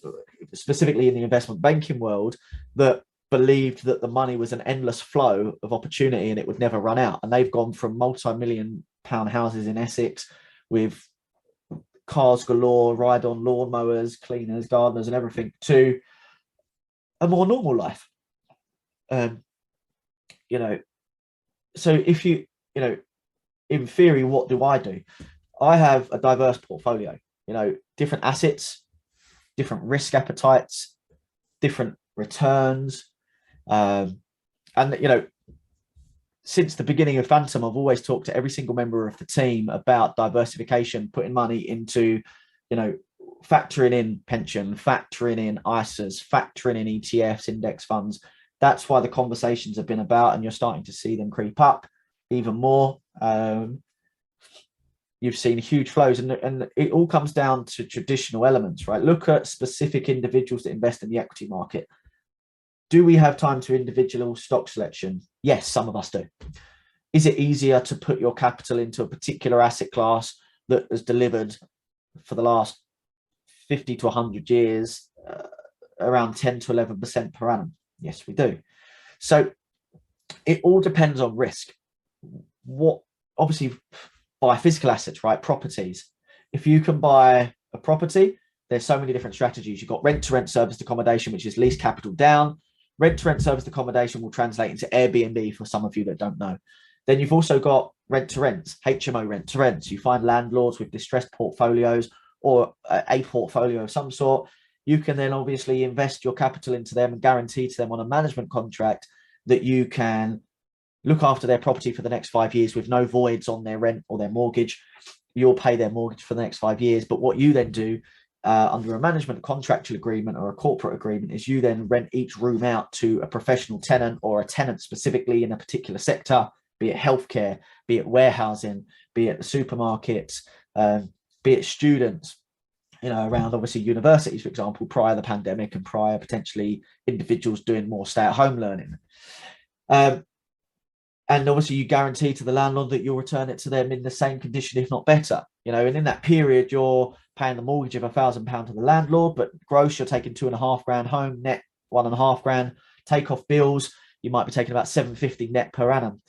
specifically in the investment banking world, that believed that the money was an endless flow of opportunity and it would never run out. And they've gone from multi-million-pound houses in Essex with cars galore, ride-on lawnmowers, cleaners, gardeners, and everything, to a more normal life. So if in theory, what do? I have a diverse portfolio, different assets, different risk appetites, different returns. And since the beginning of Phantom, I've always talked to every single member of the team about diversification, putting money into, factoring in pension, factoring in ISAs, factoring in ETFs, index funds. That's why the conversations have been about, and you're starting to see them creep up even more. You've seen huge flows, and it all comes down to traditional elements, right? Look at specific individuals that invest in the equity market. Do we have time to individual stock selection? Yes, some of us do. Is it easier to put your capital into a particular asset class that has delivered for the last 50 to 100 years around 10 to 11% per annum? Yes, we do. So it all depends on risk. Obviously, buy physical assets, right? Properties. If you can buy a property, there's so many different strategies. You've got rent-to-rent serviced accommodation, which is least capital down. Rent-to-rent serviced accommodation will translate into Airbnb for some of you that don't know. Then you've also got rent-to-rents, HMO rent-to-rents. You find landlords with distressed portfolios or a portfolio of some sort. You can then obviously invest your capital into them and guarantee to them on a management contract that you can look after their property for the next 5 years with no voids on their rent or their mortgage. You'll pay their mortgage for the next 5 years. But what you then do under a management contractual agreement or a corporate agreement is you then rent each room out to a professional tenant or a tenant specifically in a particular sector, be it healthcare, be it warehousing, be it the supermarkets, be it students, around obviously universities, for example, prior to the pandemic and prior potentially individuals doing more stay-at-home learning. And obviously you guarantee to the landlord that you'll return it to them in the same condition, if not better. And in that period, you're paying the mortgage of £1,000 to the landlord, but gross, you're taking 2.5 grand home, net 1.5 grand, take off bills, you might be taking about 750 net per annum.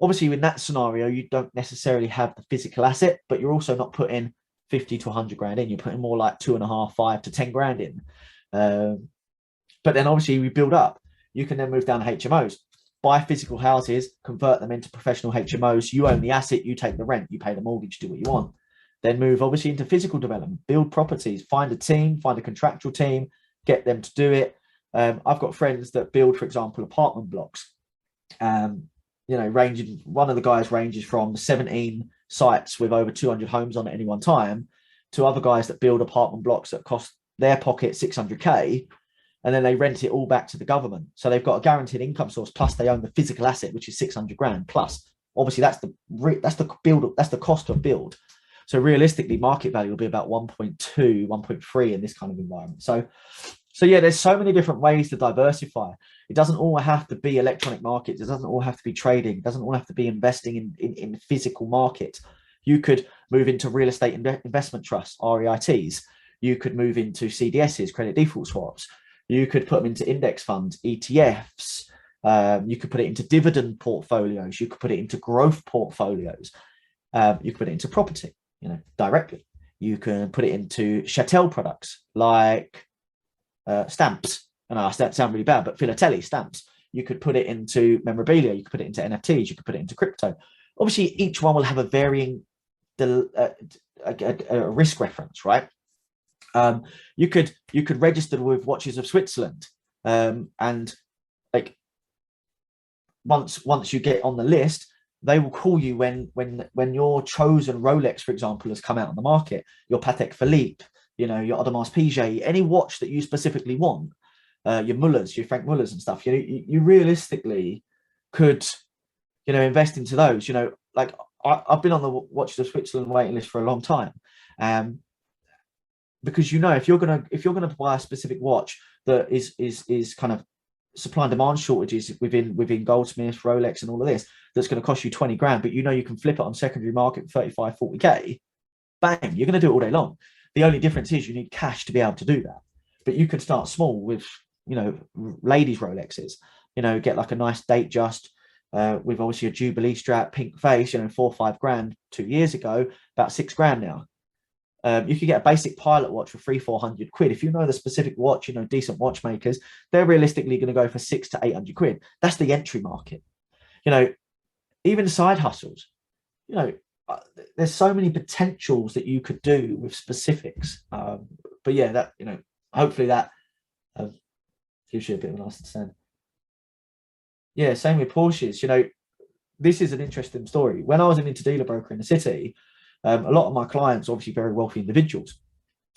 Obviously, in that scenario, you don't necessarily have the physical asset, but you're also not putting 50 to 100 grand in. You're putting more like 2.5, 5 to 10 grand in. But then obviously we build up. You can then move down to HMOs, buy physical houses, convert them into professional HMOs. You own the asset, you take the rent, you pay the mortgage, do what you want. Then move obviously into physical development, build properties, find a team, find a contractual team, get them to do it. I've got friends that build, for example, apartment blocks. Ranging, one of the guys ranges from 17 sites with over 200 homes on at any one time to other guys that build apartment blocks that cost their pocket 600k, and then they rent it all back to the government. So they've got a guaranteed income source, plus they own the physical asset, which is 600 grand plus. Obviously, that's the cost of build. So realistically, market value will be about 1.2, 1.3 in this kind of environment. So yeah, there's so many different ways to diversify. It doesn't all have to be electronic markets. It doesn't all have to be trading. It doesn't all have to be investing in physical markets. You could move into real estate investment trusts, REITs. You could move into CDSs, credit default swaps. You could put them into index funds, ETFs. You could put it into dividend portfolios. You could put it into growth portfolios. You could put it into property, directly. You can put it into chattel products like stamps. And that sound really bad, but philately stamps. You could put it into memorabilia. You could put it into NFTs. You could put it into crypto. Obviously, each one will have a varying risk reference, right? You could register with Watches of Switzerland, and like once you get on the list, they will call you when your chosen Rolex, for example, has come out on the market, your Patek Philippe, your Audemars Piguet, any watch that you specifically want, your Mullers, your Frank Mullers and stuff. You realistically could, invest into those. Like I've been on the Watches of Switzerland waiting list for a long time, because if you're gonna buy a specific watch that is kind of supply and demand shortages within Goldsmiths, Rolex, and all of this, that's going to cost you 20 grand, but you can flip it on secondary market 35, 40k, bang, you're going to do it all day long. The only difference is you need cash to be able to do that. But you could start small with, ladies' Rolexes, get like a nice date just with obviously a Jubilee strap, pink face, 4 or 5 grand 2 years ago, about 6 grand now. You could get a basic pilot watch for 300-400 quid. If you know the specific watch, decent watchmakers, they're realistically going to go for 600 to 800 quid. That's the entry market. Even side hustles, there's so many potentials that you could do with specifics. But yeah, that, hopefully that gives you a bit of an understanding. Yeah, same with Porsches. This is an interesting story. When I was an interdealer broker in the city, a lot of my clients are obviously very wealthy individuals.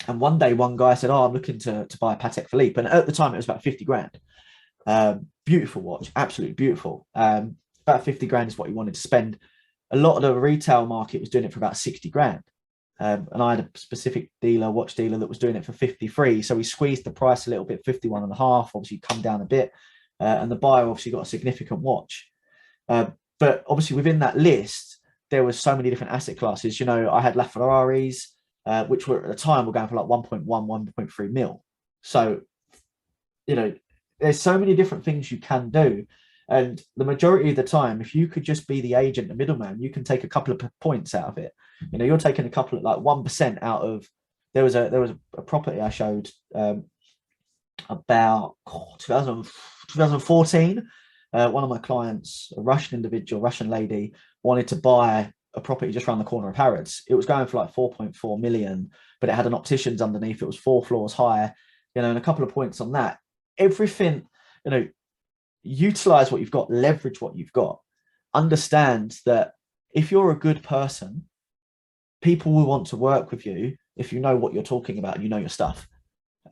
And one day, one guy said, I'm looking to buy a Patek Philippe. And at the time, it was about 50 grand. Beautiful watch, absolutely beautiful. About 50 grand is what he wanted to spend. A lot of the retail market was doing it for about 60 grand. And I had a specific watch dealer that was doing it for 53. So we squeezed the price a little bit, 51 and a half, obviously come down a bit. And the buyer obviously got a significant watch. But obviously within that list, there was so many different asset classes. I had LaFerraris, which were at the time were going for like 1.1, 1.3 mil. So, there's so many different things you can do. And the majority of the time, if you could just be the agent, the middleman, you can take a couple of points out of it. You're taking a couple of 1% out of, there was a property I showed about 2014. One of my clients, a Russian individual, Russian lady, wanted to buy a property just around the corner of Harrods. It was going for like 4.4 million, but it had an opticians underneath. It was 4 floors high, and a couple of points on that. Everything, utilize what you've got, leverage what you've got. Understand that if you're a good person, people will want to work with you if you know what you're talking about, your stuff.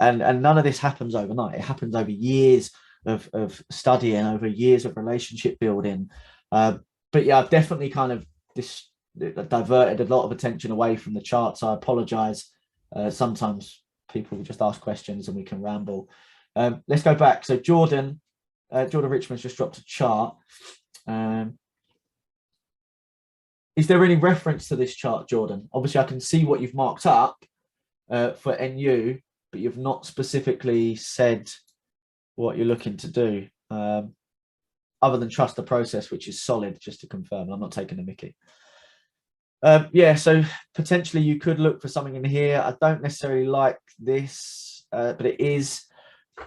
And none of this happens overnight. It happens over years of studying, over years of relationship building. But yeah, I've definitely kind of diverted a lot of attention away from the charts. I apologize. Sometimes people just ask questions and we can ramble. Let's go back. So Jordan Richmond's just dropped a chart. Is there any reference to this chart, Jordan? Obviously, I can see what you've marked up for NU, but you've not specifically said what you're looking to do, other than trust the process, which is solid, just to confirm. I'm not taking the mickey. Yeah, so potentially you could look for something in here. I don't necessarily like this, but it is.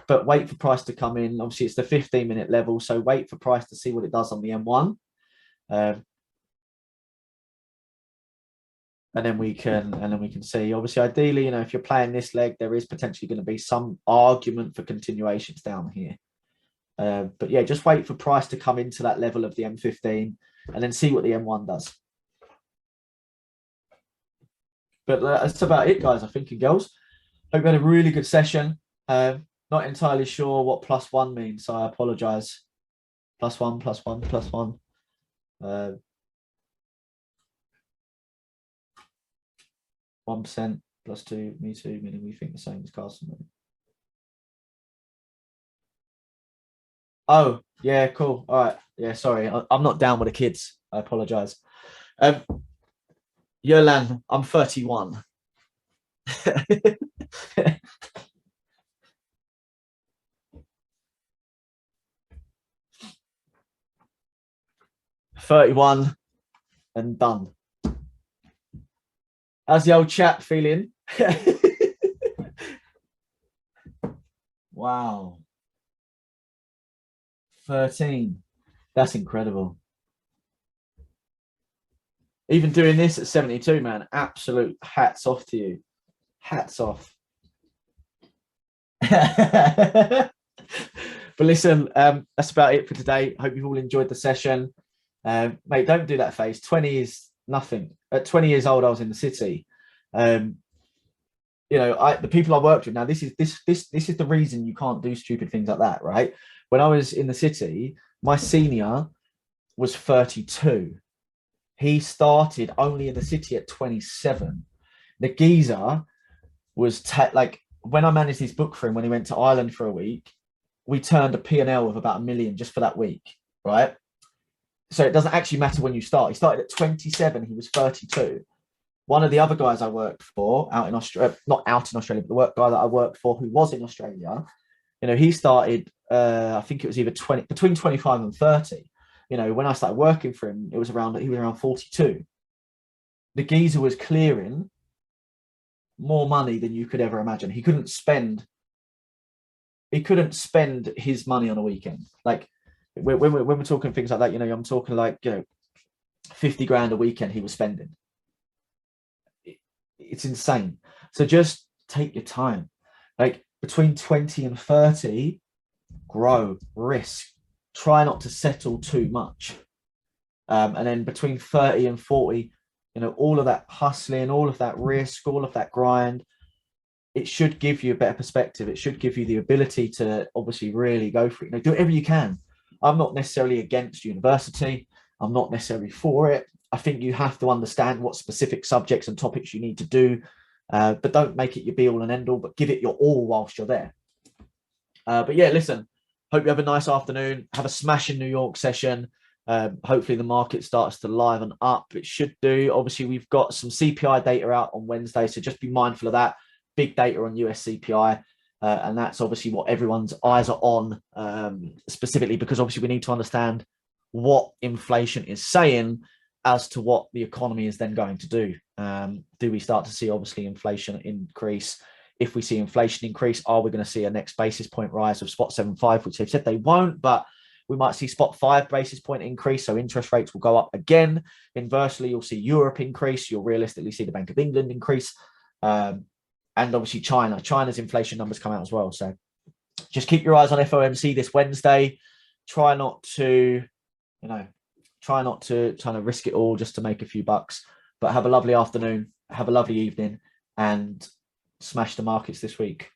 But wait for price to come in. Obviously, it's the 15-minute level, so wait for price to see what it does on the M1. And then we can see. Obviously, ideally, you know, if you're playing this leg, there is potentially going to be some argument for continuations down here. But yeah, just wait for price to come into that level of the M15 and then see what the M1 does. But that's about it, guys, I think, and girls. Hope you had a really good session. Not entirely sure what +1 means, so I apologize. +1, +1, +1. 1%, +2, me too, meaning we think the same as Carson. Oh, yeah, cool. All right. Yeah, sorry. I'm not down with the kids. I apologize. Yolan, I'm 31. $31 and done. How's the old chap feeling? Wow. 13. That's incredible. Even doing this at 72, man, absolute hats off to you. Hats off. But listen, that's about it for today. Hope you've all enjoyed the session. Mate, don't do that face. 20 is nothing. At 20 years old, I was in the city. You know, the people I worked with. Now, this is the reason you can't do stupid things like that, right? When I was in the city, my senior was 32. He started only in the city at 27. The geezer was like, when I managed his book for him when he went to Ireland for a week, we turned a P&L of about $1 million just for that week, right? So it doesn't actually matter when you start. He started at 27. He was 32. One of the other guys I worked for out in Australia, not out in Australia, but the work guy that I worked for who was in Australia, you know, he started, I think it was either between 25 and 30. You know, when I started working for him, he was around 42. The geezer was clearing more money than you could ever imagine. He couldn't spend his money on a weekend. Like when we're talking things like that, you know, I'm talking like, you know, 50 grand a weekend he was spending. It's insane. So just take your time. Like between 20 and 30, grow, risk, try not to settle too much. And then between 30 and 40, you know, all of that hustling, all of that risk, all of that grind, it should give you a better perspective. It should give you the ability to obviously really go for it. You know, do whatever you can. I'm not necessarily against university. I'm not necessarily for it. I think you have to understand what specific subjects and topics you need to do, but don't make it your be all and end all, but give it your all whilst you're there. But yeah, listen, hope you have a nice afternoon. Have a smashing New York session. Hopefully the market starts to liven up. It should do. Obviously, we've got some CPI data out on Wednesday, so just be mindful of that. Big data on US CPI. And that's obviously what everyone's eyes are on, specifically because obviously we need to understand what inflation is saying as to what the economy is then going to do. Do we start to see obviously inflation increase? If we see inflation increase, are we going to see a next basis point rise of spot 75, which they've said they won't, but we might see spot 5 basis point increase. So interest rates will go up again. Inversely, you'll see Europe increase. You'll realistically see the Bank of England increase. And obviously China's inflation numbers come out as well. So just keep your eyes on FOMC this Wednesday. Try not to risk it all just to make a few bucks, but have a lovely afternoon, have a lovely evening, and smash the markets this week.